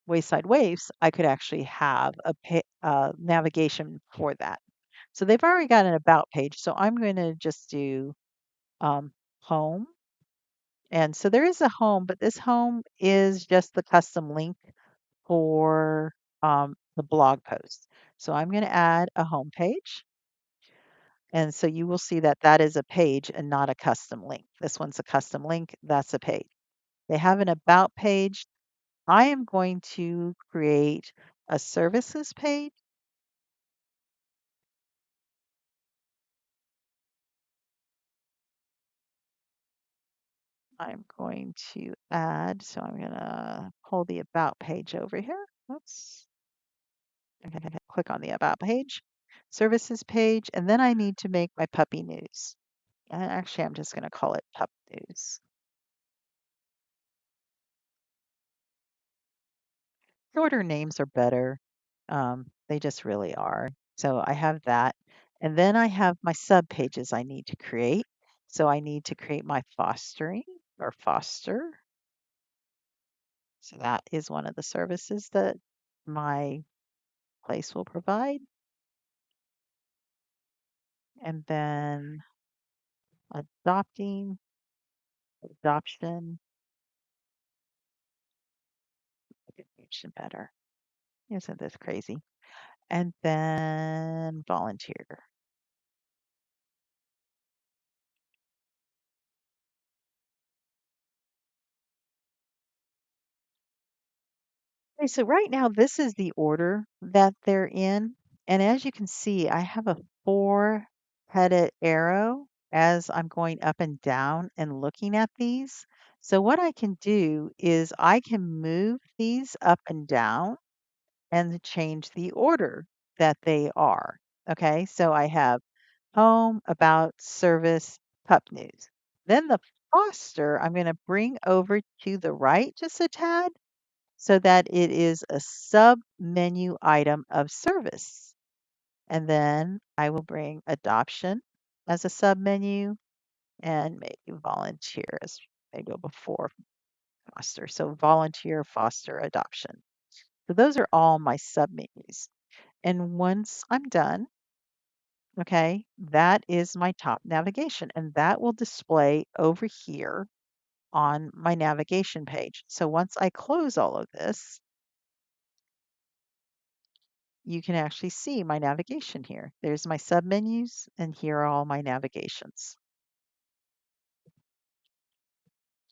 Wayside Waves, I could actually have a navigation for that. So they've already got an about page. So I'm going to just do home. And so there is a home, but this home is just the custom link for the blog post. So I'm going to add a home page. And so you will see that that is a page and not a custom link. This one's a custom link. That's a page. They have an about page. I am going to create a services page. I'm going to add, so I'm going to pull the about page over here. Oops. Okay, click on the about page, services page, and then I need to make my puppy news. And actually, I'm just going to call it pup news. Shorter names are better. They just really are. So I have that. And then I have my sub pages I need to create. So I need to create my fostering or foster. So that is one of the services that my place will provide. And then adopting, adoption, adoption better. Isn't this crazy? And then volunteer. Okay, so right now this is the order that they're in. And as you can see, I have a four-headed arrow as I'm going up and down and looking at these. So what I can do is I can move these up and down and change the order that they are. Okay, so I have home, about, service, pup news. Then the foster, I'm going to bring over to the right just a tad so that it is a sub menu item of service. And then I will bring adoption as a sub menu and maybe volunteer as they go before foster. So volunteer, foster, adoption. So those are all my sub menus. And once I'm done, okay, that is my top navigation and that will display over here on my navigation page. So once I close all of this, you can actually see my navigation here. There's my submenus, and here are all my navigations.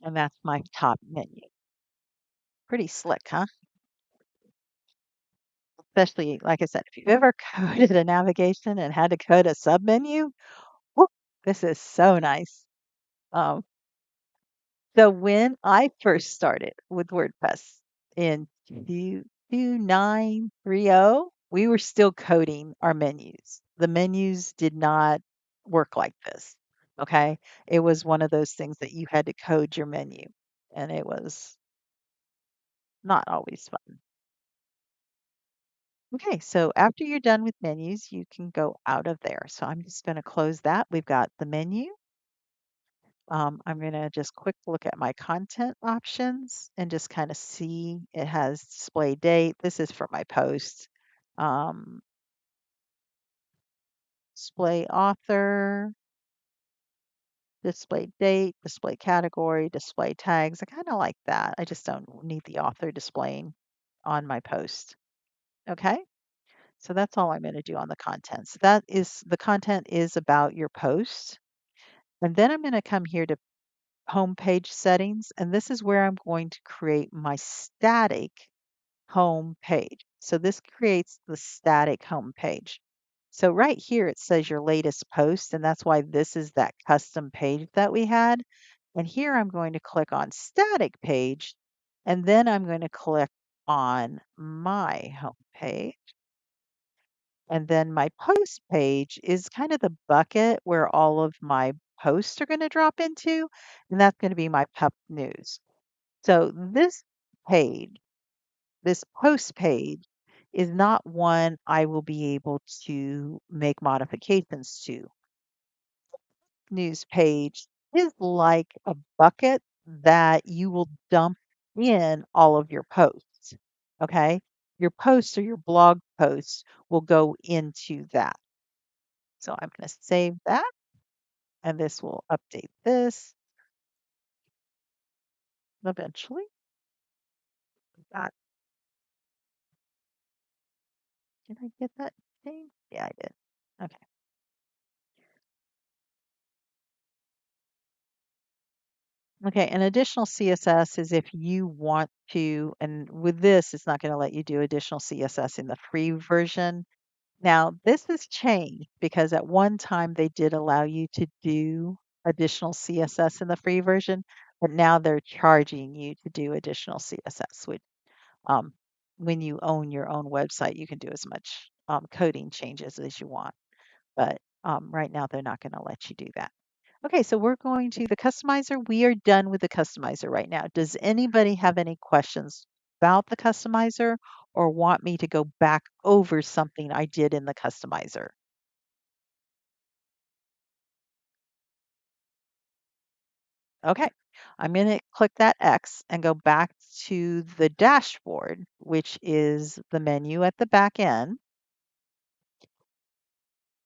And that's my top menu. Pretty slick, huh? Especially, like I said, if you've ever coded a navigation and had to code a submenu, whoop, this is so nice. Um, so when I first started with WordPress in 2930, we were still coding our menus. The menus did not work like this. Okay. It was one of those things that you had to code your menu, and it was not always fun. Okay. So after you're done with menus, you can go out of there. So I'm just going to close that. We've got the menu. I'm going to just quick look at my content options and just kind of see it has display date. This is for my post. Um, display author, display date, display category, display tags. I kind of like that. I just don't need the author displaying on my post. Okay. So that's all I'm going to do on the content. So that is the content is about your post. And then I'm going to come here to home page settings, and this is where I'm going to create my static home page. So this creates the static home page. So right here it says your latest post, and that's why this is that custom page that we had. And here I'm going to click on static page, and then I'm going to click on my home page. And then my post page is kind of the bucket where all of my posts are going to drop into, and that's going to be my pup news. So this page, this post page, is not one I will be able to make modifications to. News page is like a bucket that you will dump in all of your posts. Okay. Your posts or your blog posts will go into that. So I'm going to save that and this will update this. eventually. Got, did I get that thing? Yeah, I did. Okay. Okay, an additional CSS is if you want to, and with this, it's not going to let you do additional CSS in the free version. Now, this has changed because at one time they did allow you to do additional CSS in the free version, but now they're charging you to do additional CSS, which um, when you own your own website, you can do as much coding changes as you want. But right now, they're not going to let you do that. Okay, so we're going to the customizer. We are done with the customizer right now. Does anybody have any questions about the customizer or want me to go back over something I did in the customizer? Okay, I'm going to click that X and go back to the dashboard, which is the menu at the back end.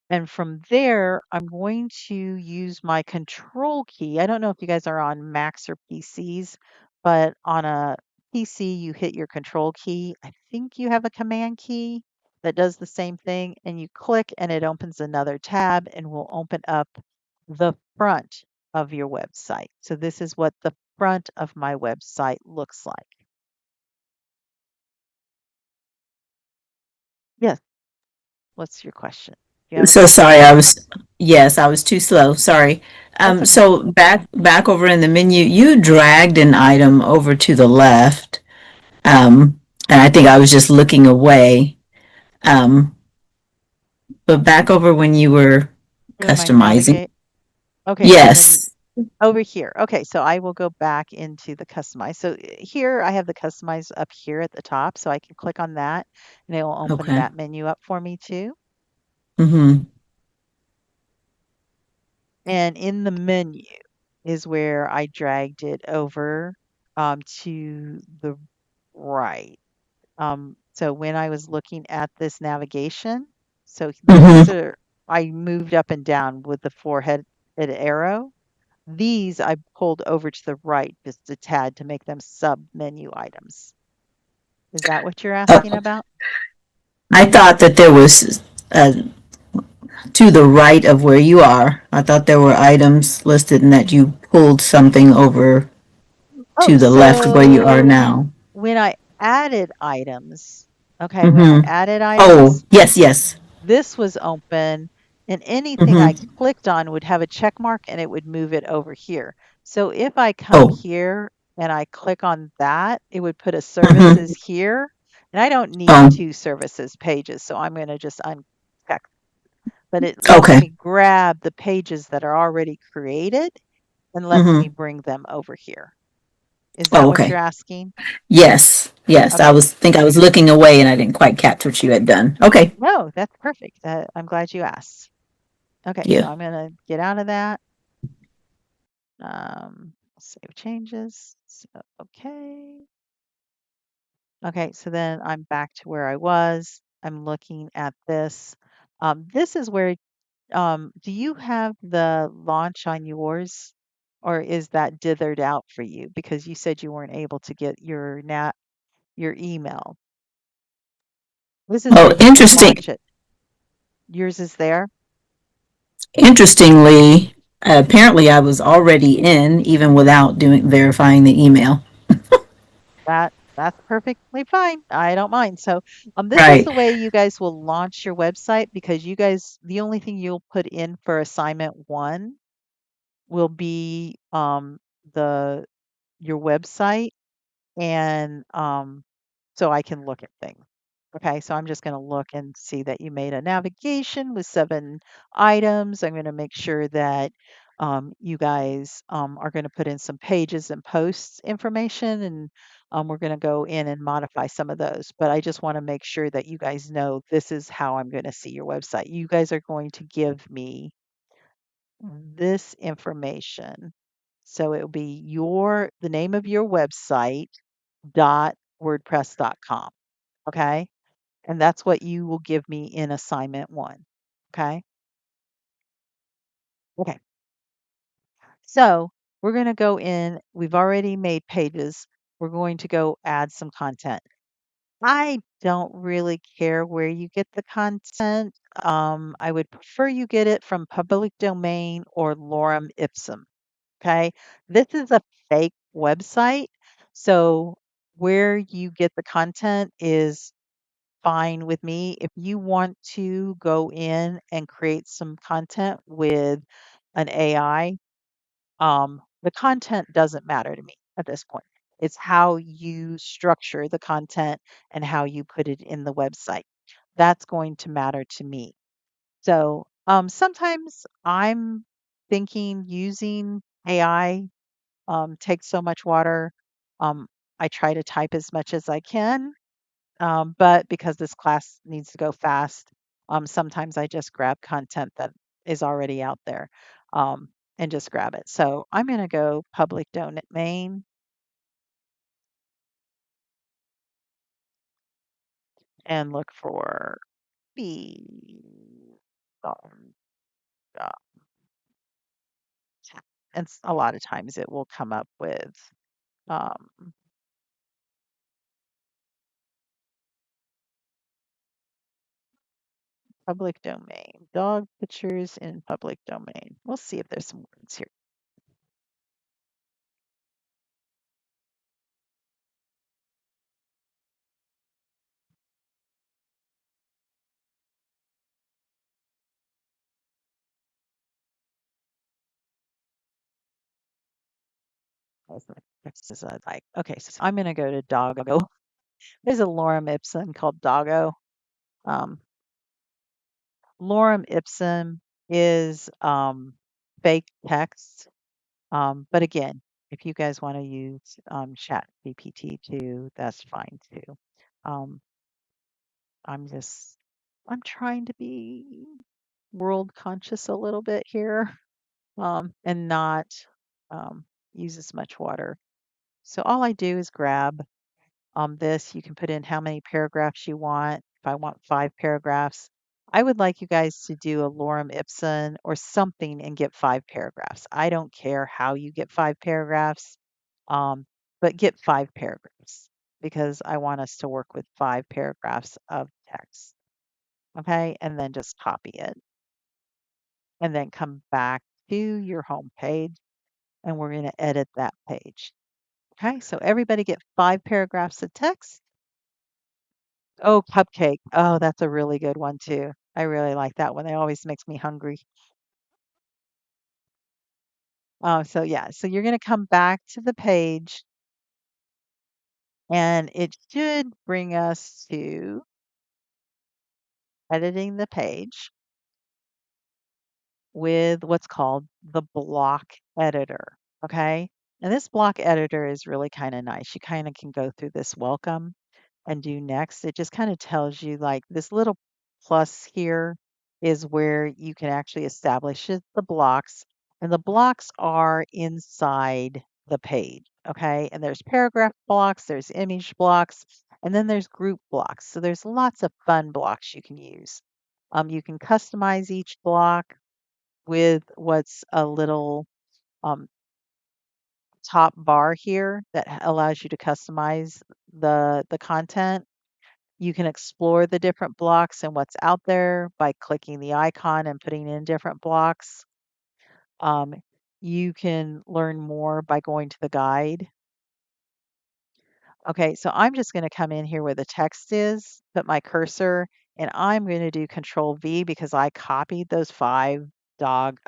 And from there, I'm going to use my control key. I don't know if you guys are on Macs or PCs, but on a PC, you hit your control key. I think you have a command key that does the same thing, and you click and it opens another tab and will open up the front of your website. So this is what the front of my website looks like. Yes, what's your question? Do you have a So question? sorry, yes, I was too slow. Sorry. That's okay. So back over in the menu, you dragged an item over to the left, and I think I was just looking away. Um, but back over when you were Doing my customizing. navigate. Okay, so when Yes. over here. Okay, so I will go back into the customize. So here I have the customize up here at the top, so I can click on that and it will open Okay. that menu up for me too. Mm-hmm. And in the menu is where I dragged it over to the right. So when I was looking at this navigation, so these Mm-hmm. are, I moved up and down with the forehead arrow. These I pulled over to the right just a tad to make them sub-menu items. Is that what you're asking Oh, about? I thought that there was to the right of where you are. I thought there were items listed and that you pulled something over Oh, to the left of where you are so now. when I added items, okay, when I Mm-hmm. added Oh, items, yes, yes. this was open and anything I Mm-hmm. clicked on would have a check mark and it would move it over here. So if I come Oh, here and I click on that, it would put a services mm-hmm. here. And I don't need Oh, two services pages, so I'm going to just uncheck, but it lets okay. me grab the pages that are already created and lets me Mm-hmm. bring them over here. Is that Oh, what you're okay. asking? Yes, yes. Okay. I was looking away and I didn't quite catch what you had done. Okay. No, that's perfect. I'm glad you asked. Okay, so Yeah. I'm gonna get out of that. Save changes. So, okay. Okay, so then I'm back to where I was. I'm looking at this. This is where, do you have the launch on yours, or is that dithered out for you? Because you said you weren't able to get your email. This is where Oh, you can launch it. Yours is there. interestingly, apparently I was already in even without doing verifying the email. That's perfectly fine. I don't mind. So, this is Right. the way you guys will launch your website because you guys, the only thing you'll put in for assignment one will be the your website and so I can look at things. Okay, so I'm just going to look and see that you made a navigation with 7 items. I'm going to make sure that you guys are going to put in some pages and posts information, and we're going to go in and modify some of those. But I just want to make sure that you guys know this is how I'm going to see your website. You guys are going to give me this information. So it will be the name of your website dot wordpress.com. Okay. And that's what you will give me in assignment one. Okay. Okay. So we're going to go in. We've already made pages. We're going to go add some content. I don't really care where you get the content. I would prefer you get it from public domain or lorem ipsum. Okay. This is a fake website. So where you get the content is fine with me. If you want to go in and create some content with an AI, the content doesn't matter to me at this point. It's how you structure the content and how you put it in the website. That's going to matter to me. So sometimes I'm thinking using AI takes so much water. Um, I try to type as much as I can, but because this class needs to go fast, sometimes I just grab content that is already out there and just grab it. So I'm going to go public domain and look for B. um, uh, and a lot of times it will come up with um, public domain, dog pictures in public domain. We'll see if there's some words here. This is like, okay, so I'm going to go to doggo. There's a lorem ipsum called doggo. Um, lorem ipsum is fake text. But again, if you guys want to use chat GPT too, that's fine too. Um, I'm just, I'm trying to be world conscious a little bit here and not use as much water. So all I do is grab this. You can put in how many paragraphs you want. If I want 5 paragraphs, I would like you guys to do a lorem ipsum or something and get 5 paragraphs. I don't care how you get 5 paragraphs, um, but get 5 paragraphs because I want us to work with 5 paragraphs of text. Okay. And then just copy it and then come back to your home page and we're going to edit that page. Okay. So everybody get 5 paragraphs of text. Oh, cupcake. Oh, that's a really good one too. I really like that one. It always makes me hungry. So yeah, so you're going to come back to the page and it should bring us to editing the page with what's called the block editor. Okay. And this block editor is really kind of nice. You kind of can go through this welcome and do next. It just kind of tells you like this little plus here is where you can actually establish the blocks. And the blocks are inside the page. Okay. And there's paragraph blocks, there's image blocks, and then there's group blocks. So there's lots of fun blocks you can use. You can customize each block with what's a little um, top bar here that allows you to customize the content. You can explore the different blocks and what's out there by clicking the icon and putting in different blocks. Um, you can learn more by going to the guide. Okay, so I'm just going to come in here where the text is, put my cursor, and I'm going to do Control V because I copied those 5 dog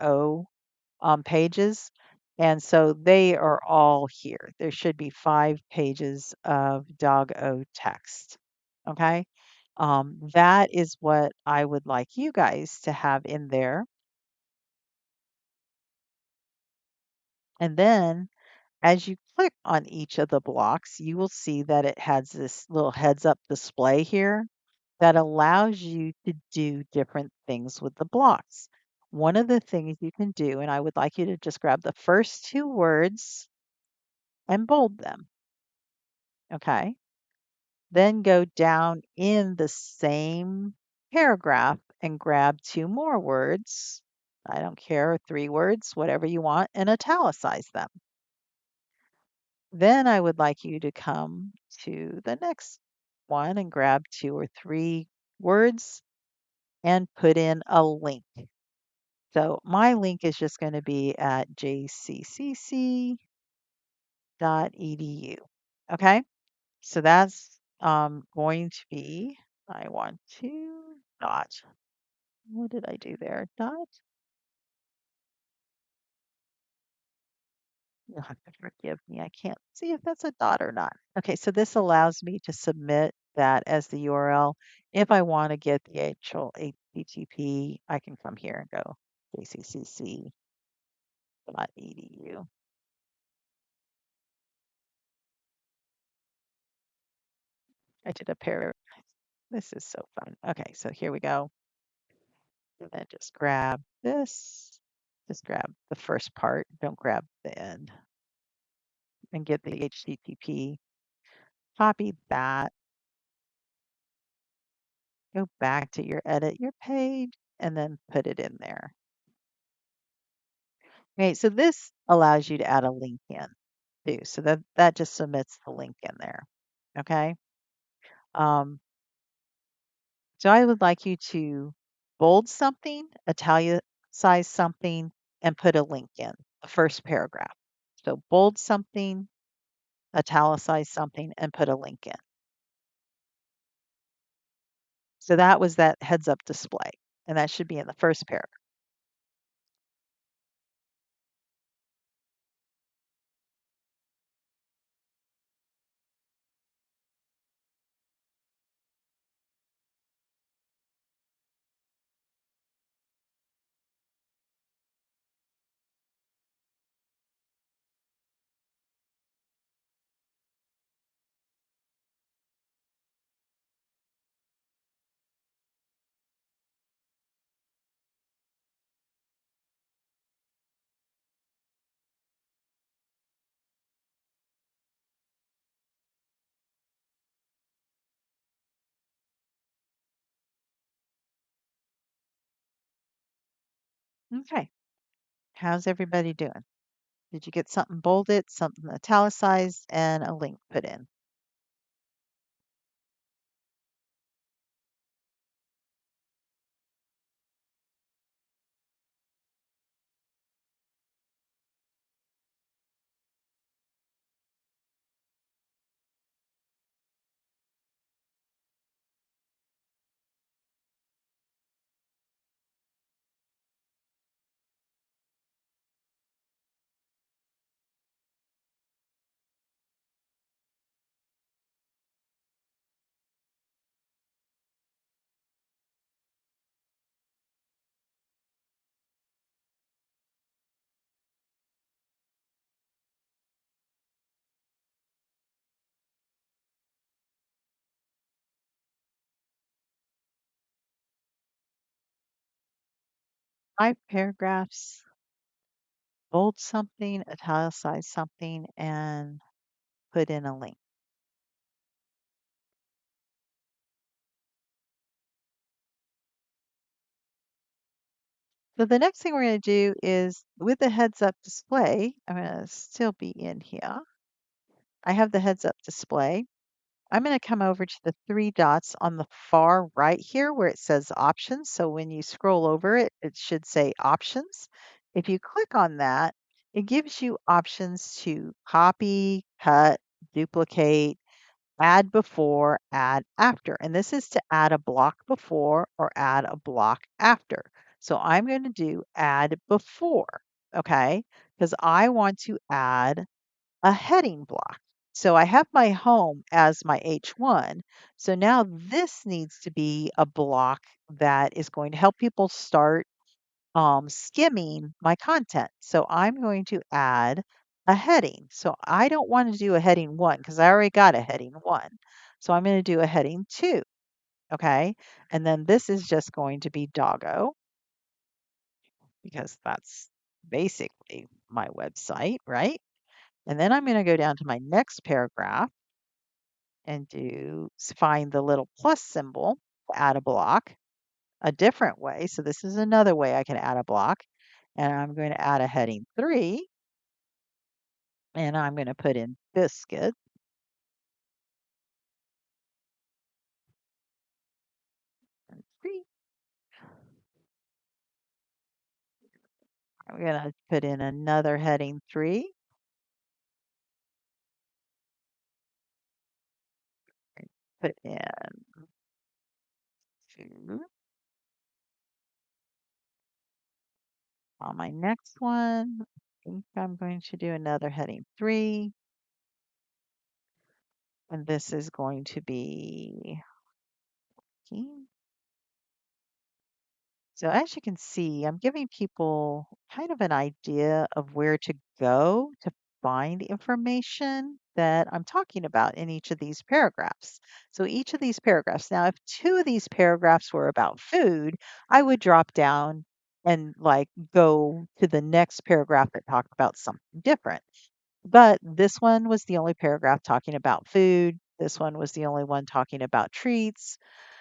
pages. And so they are all here. There should be 5 pages of doggo text. Okay. That is what I would like you guys to have in there. And then as you click on each of the blocks, you will see that it has this little heads up display here that allows you to do different things with the blocks. One of the things you can do, and I would like you to just grab the first 2 words and bold them. Okay. Then go down in the same paragraph and grab 2 more words. I don't care, 3 words, whatever you want, and italicize them. Then I would like you to come to the next one and grab 2 or 3 words and put in a link. So my link is just going to be at jccc.edu. Okay, so that's going to be, I want to dot, what did I do there? Dot, you'll have to forgive me. I can't see if that's a dot or not. Okay, so this allows me to submit that as the URL. If I want to get the actual HTTP, I can come here and go jccc.edu. I did a pair. This is so fun. Okay, so here we go. And then just grab this. Just grab the first part. Don't grab the end. And get the HTTP. Copy that. Go back to your edit your page and then put it in there. Okay, so this allows you to add a link in too. So that just submits the link in there. Okay. Um, so I would like you to bold something, italicize something, and put a link in the first paragraph. So bold something, italicize something, and put a link in. So that was that heads up display, and that should be in the first paragraph. Okay. How's everybody doing? Did you get something bolded, something italicized, and a link put in? Five paragraphs, bold something, italicize something, and put in a link. So the next thing we're going to do is with the heads up display, I'm going to still be in here. I have the heads up display. I'm going to come over to the 3 dots on the far right here where it says options. So when you scroll over it, it should say options. If you click on that, it gives you options to copy, cut, duplicate, add before, add after. And this is to add a block before or add a block after. So I'm going to do add before, okay? Because I want to add a heading block. So I have my home as my H1. So now this needs to be a block that is going to help people start skimming my content. So I'm going to add a heading. So I don't want to do a heading 1 because I already got a heading 1. So I'm going to do a heading 2. Okay. And then this is just going to be doggo because that's basically my website, right? And then I'm going to go down to my next paragraph and find the little plus symbol to add a block a different way. So this is another way I can add a block. And I'm going to add a heading 3. And I'm going to put in biscuit. Three. I'm going to put in another heading 3. Put in 2. On my next one, I think I'm going to do another heading 3. And this is going to be key. So as you can see, I'm giving people kind of an idea of where to go to find information that I'm talking about in each of these paragraphs. So each of these paragraphs, now if 2 of these paragraphs were about food, I would drop down and like go to the next paragraph that talked about something different. But this one was the only paragraph talking about food. This one was the only one talking about treats.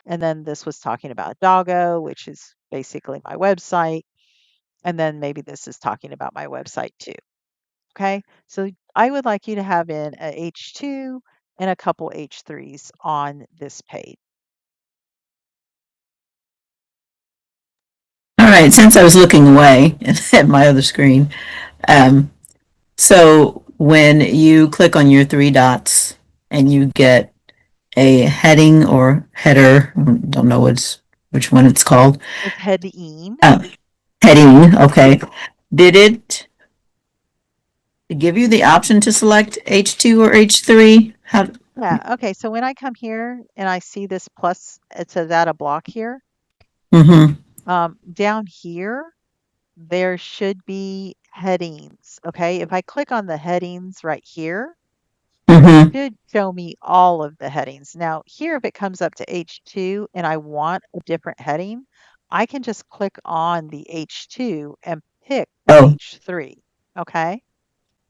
And then this was talking about Doggo, which is basically my website. And then maybe this is talking about my website too. Okay. So I would like you to have in a H2 and a couple H3s on this page. All right, since I was looking away at my other screen, um, so when you click on your three dots and you get a heading or header, don't know which one it's called. It's heading. Uh, Heading, okay. Did it give you the option to select H2 or H3? How? Yeah. Okay. So when I come here and I see this plus, it says add a block here. Mm-hmm. Down here, there should be headings. Okay. If I click on the headings right here, it Mm-hmm. should show me all of the headings. Now, here, if it comes up to H2 and I want a different heading, I can just click on the H2 and pick an Oh, H3. Okay.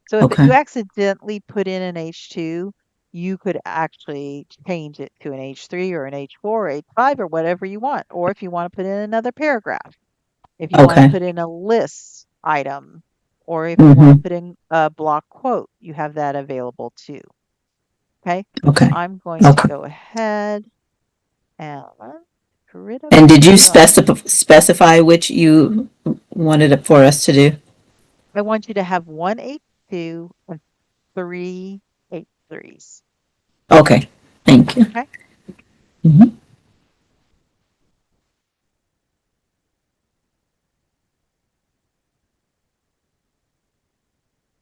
So if you okay. accidentally put in an H2, you could actually change it to an H3 or an H4 or H5 or whatever you want. Or if you want to put in another paragraph, if you want to Okay. put in a list item, or if you want to Mm-hmm. put in a block quote, you have that available too. Okay. So Okay. I'm going to Okay. go ahead and get rid of And this did you blank. specify which you wanted it for us to do? I want you to have one H2 and 3 H3s. Okay. Thank you. Okay. Mm-hmm.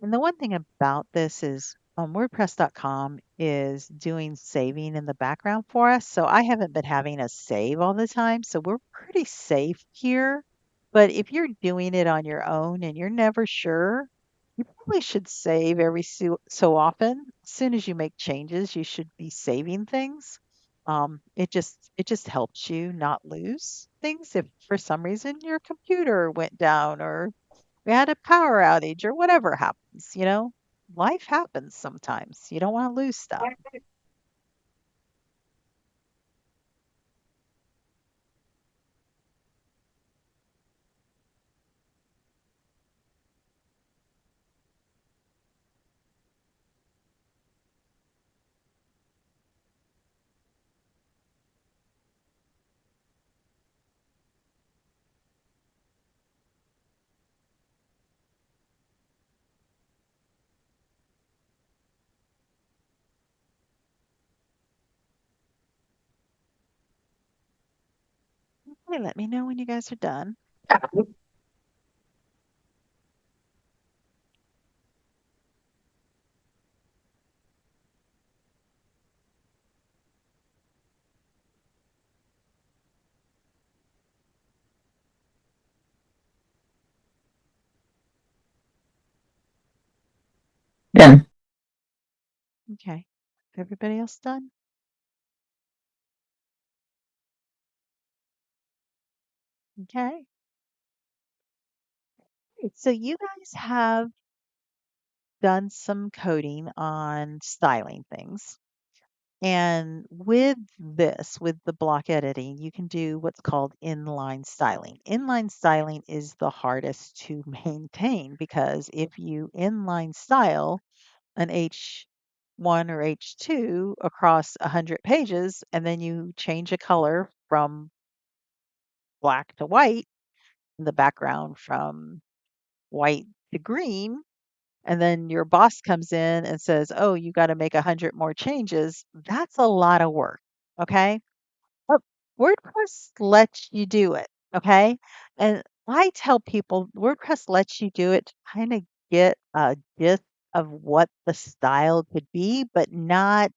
And the one thing about this is WordPress.com is doing saving in the background for us. So I haven't been having a save all the time. So we're pretty safe here. But if you're doing it on your own and you're never sure, you probably should save every so often. As soon as you make changes, you should be saving things. It just helps you not lose things if for some reason your computer went down or we had a power outage or whatever happens. Life happens sometimes. You don't want to lose stuff. Okay, let me know when you guys are done. Done. Okay. Everybody else done? Okay. Great. So you guys have done some coding on styling things. And with this, with the block editing, you can do what's called inline styling. Inline styling is the hardest to maintain because if you inline style, an H1 or H2 across 100 pages, and then you change a color from black to white, the background from white to green, and then your boss comes in and says, "Oh, you got to make 100 more changes." That's a lot of work. Okay. But WordPress lets you do it. Okay. And I tell people WordPress lets you do it to kind of get a gist of what the style could be, but not,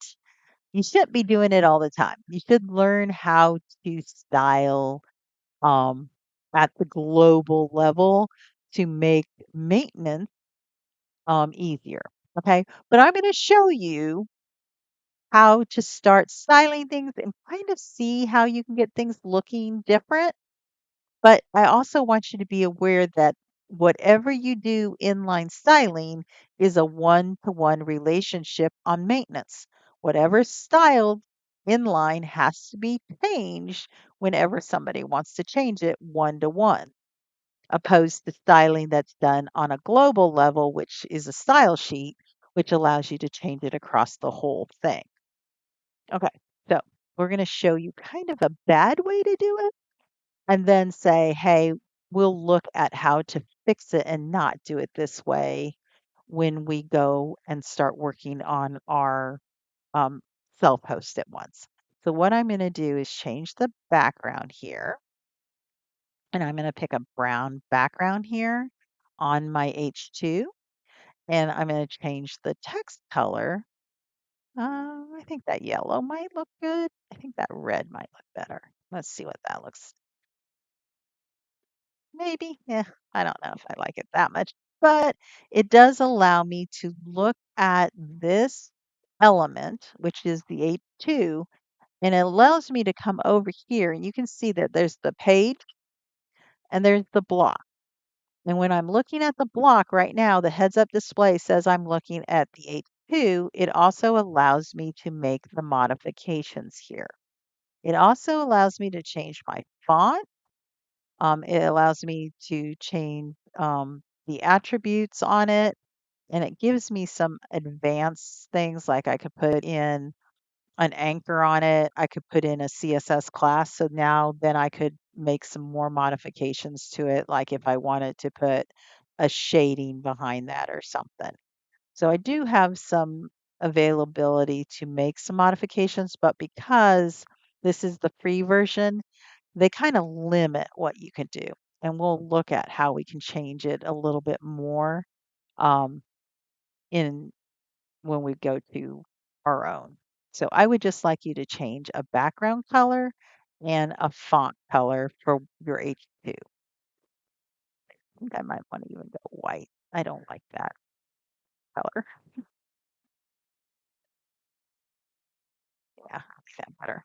you shouldn't be doing it all the time. You should learn how to style um, at the global level to make maintenance easier. Okay. But I'm going to show you how to start styling things and kind of see how you can get things looking different. But I also want you to be aware that whatever you do inline styling is a one-to-one relationship on maintenance. Whatever's styled inline has to be changed whenever somebody wants to change it one to one, opposed to styling that's done on a global level, which is a style sheet, which allows you to change it across the whole thing. Okay, so we're going to show you kind of a bad way to do it and then say, hey, we'll look at how to fix it and not do it this way when we go and start working on our um, self-hosted ones. So what I'm going to do is change the background here, and I'm going to pick a brown background here on my H2, and I'm going to change the text color. I think that yellow might look good. I think that red might look better. Let's see what that looks. Maybe. Yeah, I don't know if I like it that much, but it does allow me to look at this element, which is the H2, and it allows me to come over here and you can see that there's the page and there's the block. And when I'm looking at the block right now, the heads up display says I'm looking at the H2. It also allows me to make the modifications here. It also allows me to change my font. It allows me to change the attributes on it, and it gives me some advanced things like I could put in an anchor on it. I could put in a CSS class. So now then I could make some more modifications to it, like if I wanted to put a shading behind that or something. So I do have some availability to make some modifications, but because this is the free version, they kind of limit what you can do. And we'll look at how we can change it a little bit more um, in when we go to our own. So I would just like you to change a background color and a font color for your H2. I think I might want to even go white. I don't like that color. Yeah, I like that better.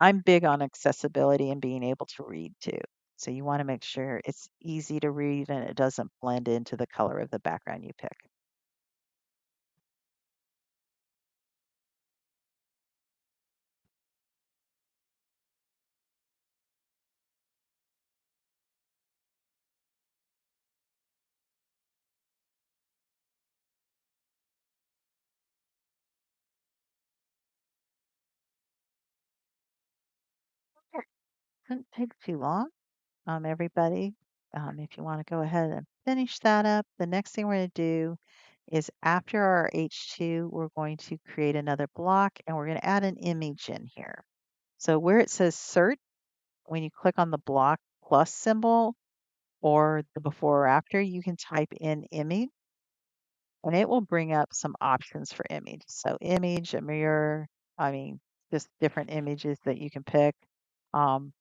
I'm big on accessibility and being able to read too. So you want to make sure it's easy to read and it doesn't blend into the color of the background you pick. Sure. Shouldn't take too long. Everybody, if you want to go ahead and finish that up, the next thing we're going to do is after our H2, we're going to create another block and we're going to add an image in here. So where it says search, when you click on the block plus symbol or the before or after, you can type in image and it will bring up some options for image. So image, a mirror, I mean, just different images that you can pick. Um,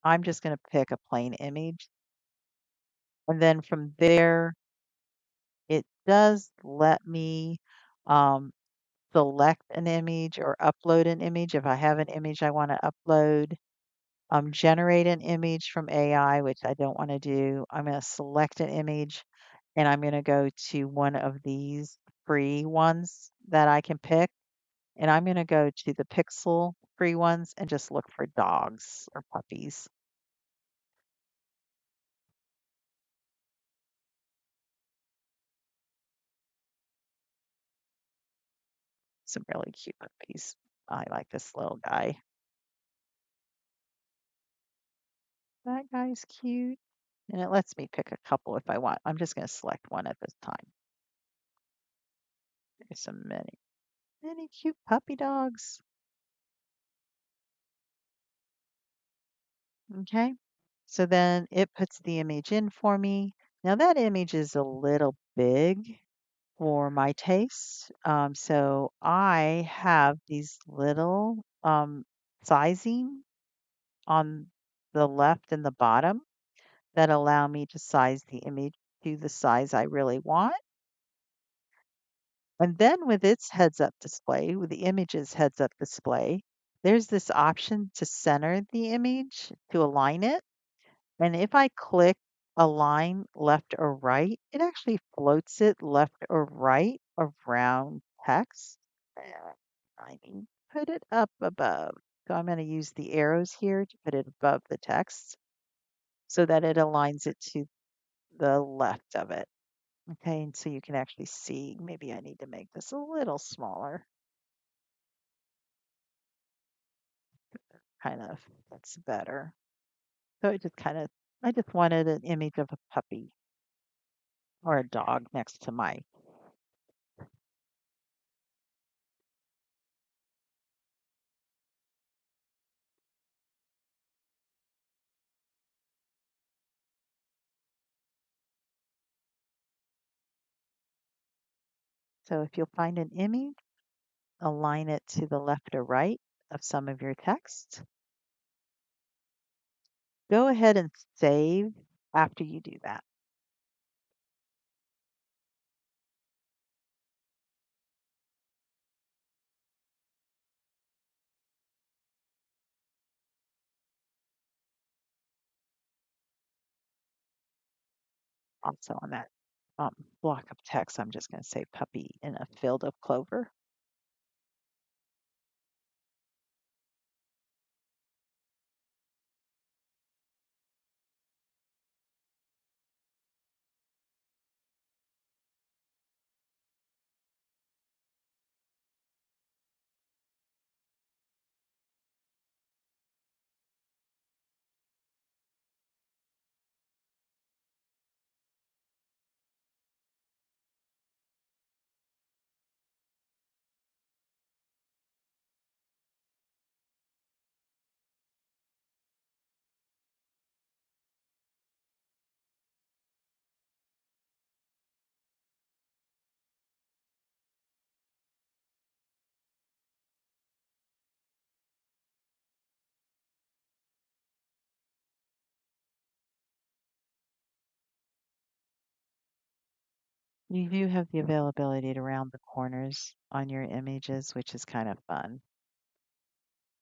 I'm just going to pick a plain image. And then from there, it does let me um, select an image or upload an image. If I have an image I want to upload, generate an image from AI, which I don't want to do. I'm going to select an image and I'm going to go to one of these free ones that I can pick. And I'm going to go to the pixel free ones and just look for dogs or puppies. Some really cute puppies. I like this little guy. That guy's cute. And it lets me pick a couple if I want. I'm just going to select one at this time. There's some many cute puppy dogs. Okay. So then it puts the image in for me. Now that image is a little big for my taste. So I have these little sizing on the left and the bottom that allow me to size the image to the size I really want. And then with its heads up display, with the image's heads up display, there's this option to center the image to align it. And if I click align left or right, it actually floats it left or right around text. I mean, put it up above. So I'm going to use the arrows here to put it above the text so that it aligns it to the left of it. Okay, and so you can actually see, maybe I need to make this a little smaller. Kind of, that's better. So it just kind of, I just wanted an image of a puppy or a dog next to my. So if you'll find an image, align it to the left or right of some of your text. Go ahead and save after you do that. Also on that block of text, I'm just going to say puppy in a field of clover. You do have the availability to round the corners on your images, which is kind of fun.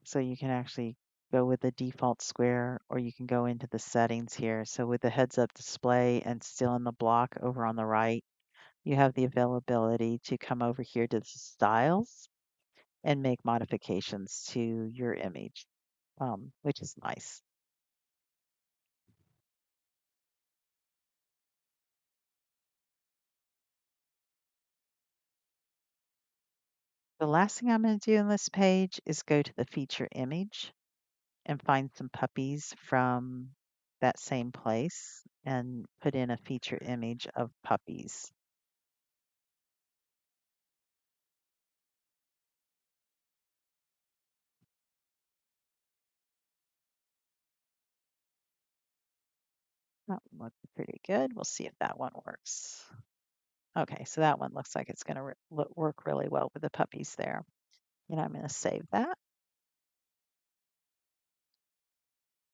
So you can actually go with the default square or you can go into the settings here. So with the heads up display and still in the block over on the right, you have the availability to come over here to the styles and make modifications to your image, which is nice. The last thing I'm going to do on this page is go to the feature image and find some puppies from that same place and put in a feature image of puppies. That one looks pretty good. We'll see if that one works. Okay, so that one looks like it's going to work really well with the puppies there. And I'm going to save that.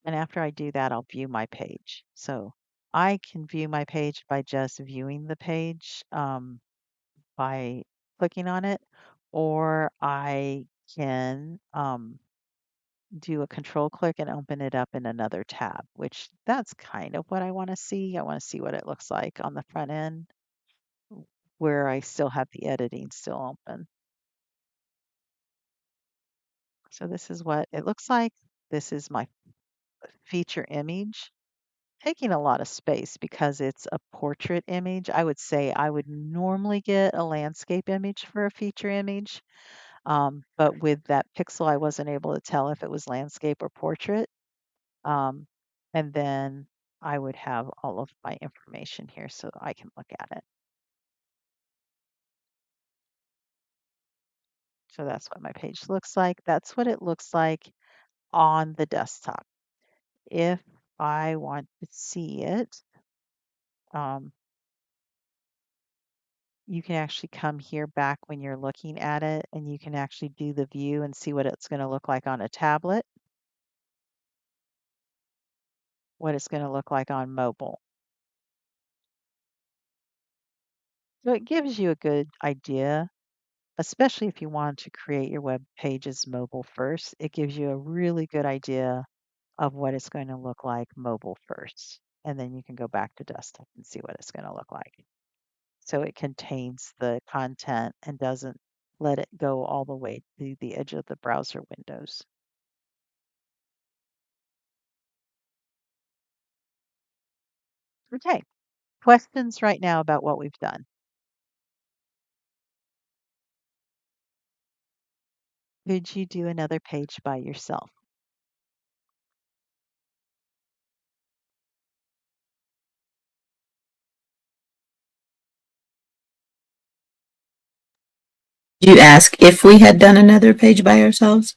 And after I do that, I'll view my page. So I can view my page by just viewing the page by clicking on it, or I can do a control click and open it up in another tab, which that's kind of what I want to see. I want to see what it looks like on the front end where I still have the editing still open. So this is what it looks like. This is my feature image. taking a lot of space because it's a portrait image. I would say I would normally get a landscape image for a feature image. But with that pixel, I wasn't able to tell if it was landscape or portrait. Um, and then I would have all of my information here so I can look at it. So that's what my page looks like. That's what it looks like on the desktop. If I want to see it, um, you can actually come here back when you're looking at it and you can actually do the view and see what it's going to look like on a tablet, what it's going to look like on mobile. So it gives you a good idea, especially if you want to create your web pages mobile first. It gives you a really good idea of what it's going to look like mobile first. And then you can go back to desktop and see what it's going to look like. So it contains the content and doesn't let it go all the way to the edge of the browser windows. Okay, questions right now about what we've done. Could you do another page by yourself? You ask if we had done another page by ourselves?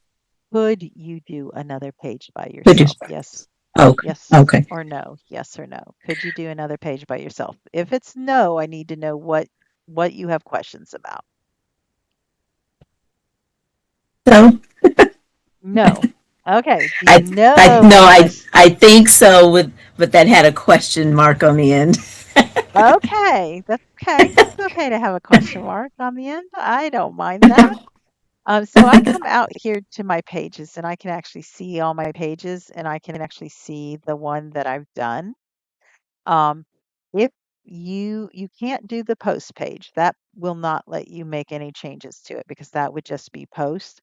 Could you do another page by Could you? yourself? Yes. Okay. Yes Okay. or no? Yes or no? Could you do another page by yourself? If it's no, I need to know what you have questions about. So No. Okay, the I no, no question. I think so with, but that had a question mark on the end. Okay, that's okay. It's okay to have a question mark on the end. I don't mind that. So I come out here to my pages and I can actually see all my pages and I can actually see the one that I've done. Um, if you can't do the post page, that will not let you make any changes to it because that would just be post.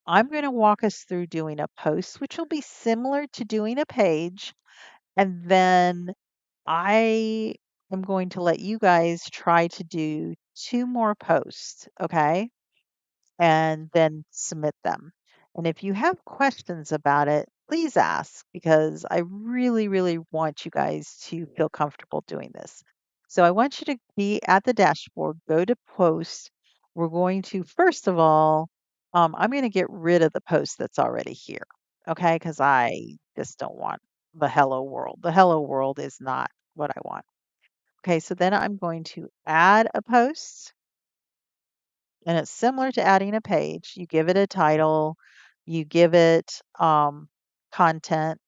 I'm going to walk us through doing a post, which will be similar to doing a page, and then I am going to let you guys try to do two more posts, okay? And then submit them. And if you have questions about it, please ask because I really, really want you guys to feel comfortable doing this. So I want you to be at the dashboard, go to post. We're going to, first of all, I'm going to get rid of the post that's already here, okay? Because I just don't want the hello world. The hello world is not what I want. Okay, so then I'm going to add a post. And it's similar to adding a page. You give it a title, you give it content,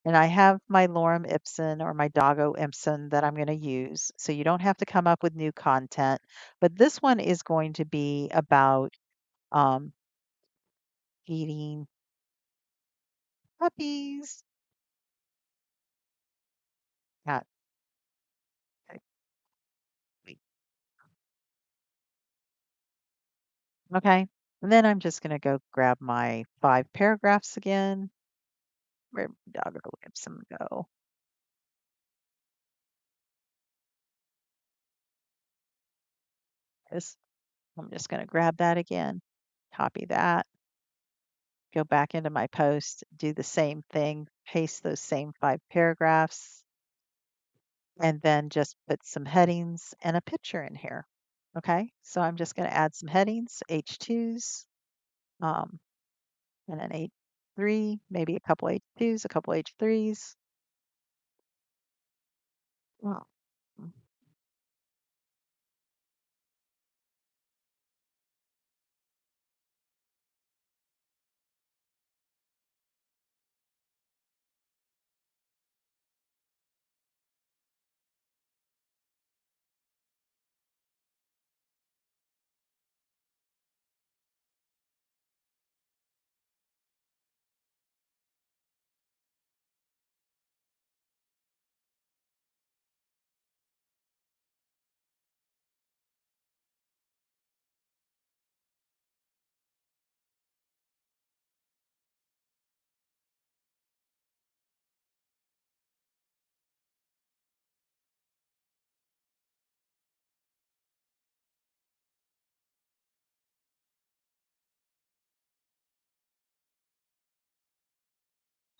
and I have my lorem ipsum or my doggo ipsum that I'm going to use. So you don't have to come up with new content. But this one is going to be about um, feeding puppies. Cat. Okay. And then I'm just going to go grab my 5 paragraphs again. Where did doggo ipsum go? This. I'm just going to grab that again, copy that, go back into my post, do the same thing, paste those same 5 paragraphs, and then just put some headings and a picture in here. Okay, so I'm just going to add some headings, H2s, um, and an H3, maybe a couple H2s, a couple H3s. Well,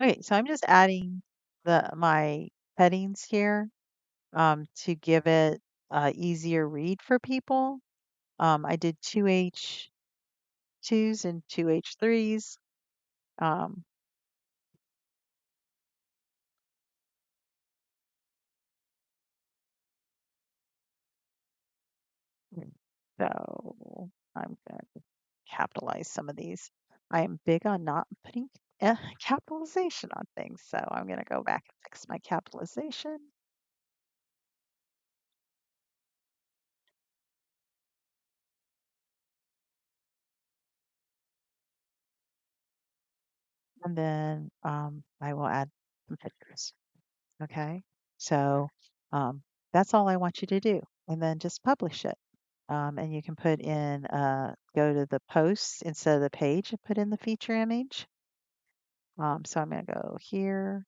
Okay, so I'm just adding my headings here to give it easier read for people. I did two H2s and two H3s. Um, so I'm going to capitalize some of these. I am big on not putting capitalization on things, so I'm going to go back and fix my capitalization. And then I will add some pictures. Okay. So that's all I want you to do. And then just publish it. And you can put in, go to the post instead of the page and put in the feature image. So I'm going to go here.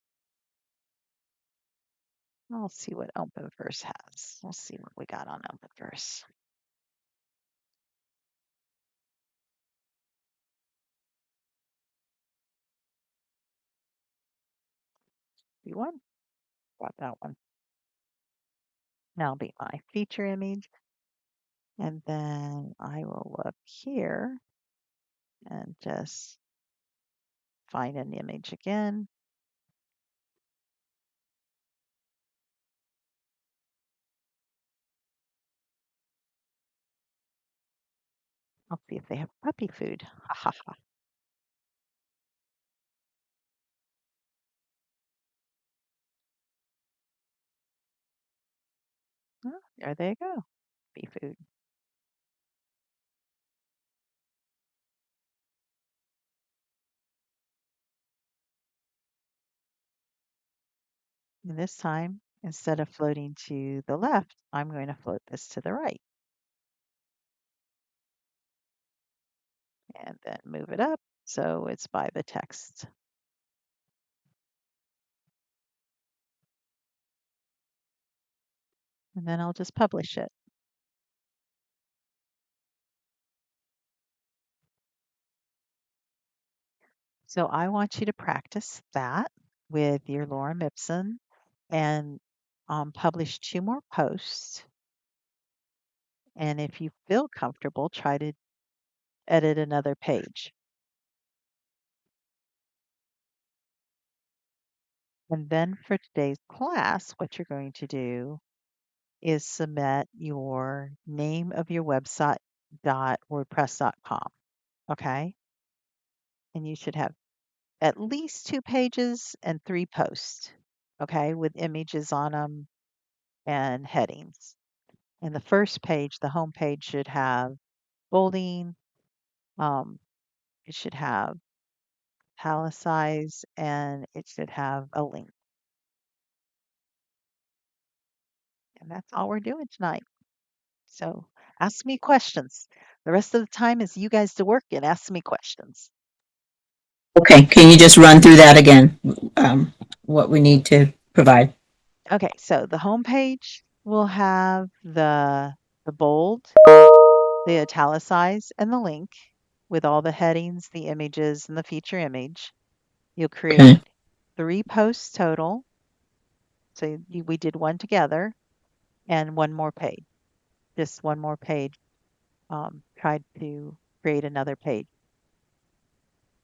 I'll see what OpenVerse has. We'll see what we got on OpenVerse. V1, got that one. That'll be my feature image. And then I will look here and just find an image again. I'll see if they have puppy food. Ha ha ha. Oh, there they go. Puppy food. And this time, instead of floating to the left, I'm going to float this to the right and then move it up so it's by the text. And then I'll just publish it. So I want you to practice that with your Lorem Ipsum and publish 2 more posts. And if you feel comfortable, try to edit another page. And then for today's class, what you're going to do is submit your name of your website .wordpress.com. Okay. And you should have at least 2 pages and 3 posts. Okay. With images on them and headings. And the first page, the home page, should have bolding. Um, it should have italicized and it should have a link. And that's all we're doing tonight. So ask me questions. The rest of the time is you guys to work and ask me questions. Okay, can you just run through that again? What we need to provide? Okay, so the home page will have the bold, the italicized, and the link with all the headings, the images, and the feature image. You'll Okay. create 3 posts total. So we did one together and 1 more page. Just 1 more page. Tried to create another page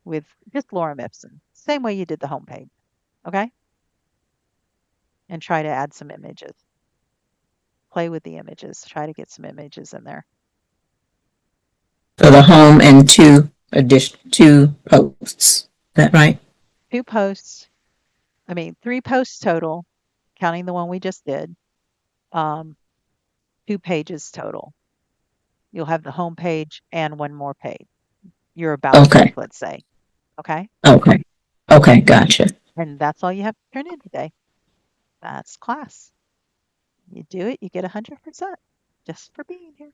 with just Lorem Ipsum, same way you did the home page. Okay, and try to add some images. Play with the images. Try to get some images in there. For the home and two posts. Is that right? 2 posts. I mean, 3 posts total, counting the one we just did. Um, 2 pages total. You'll have the home page and 1 more page. Your about page, Okay. let's say. Okay. Okay. Okay. Gotcha. And that's all you have to turn in today. That's class. You do it, you get 100% just for being here.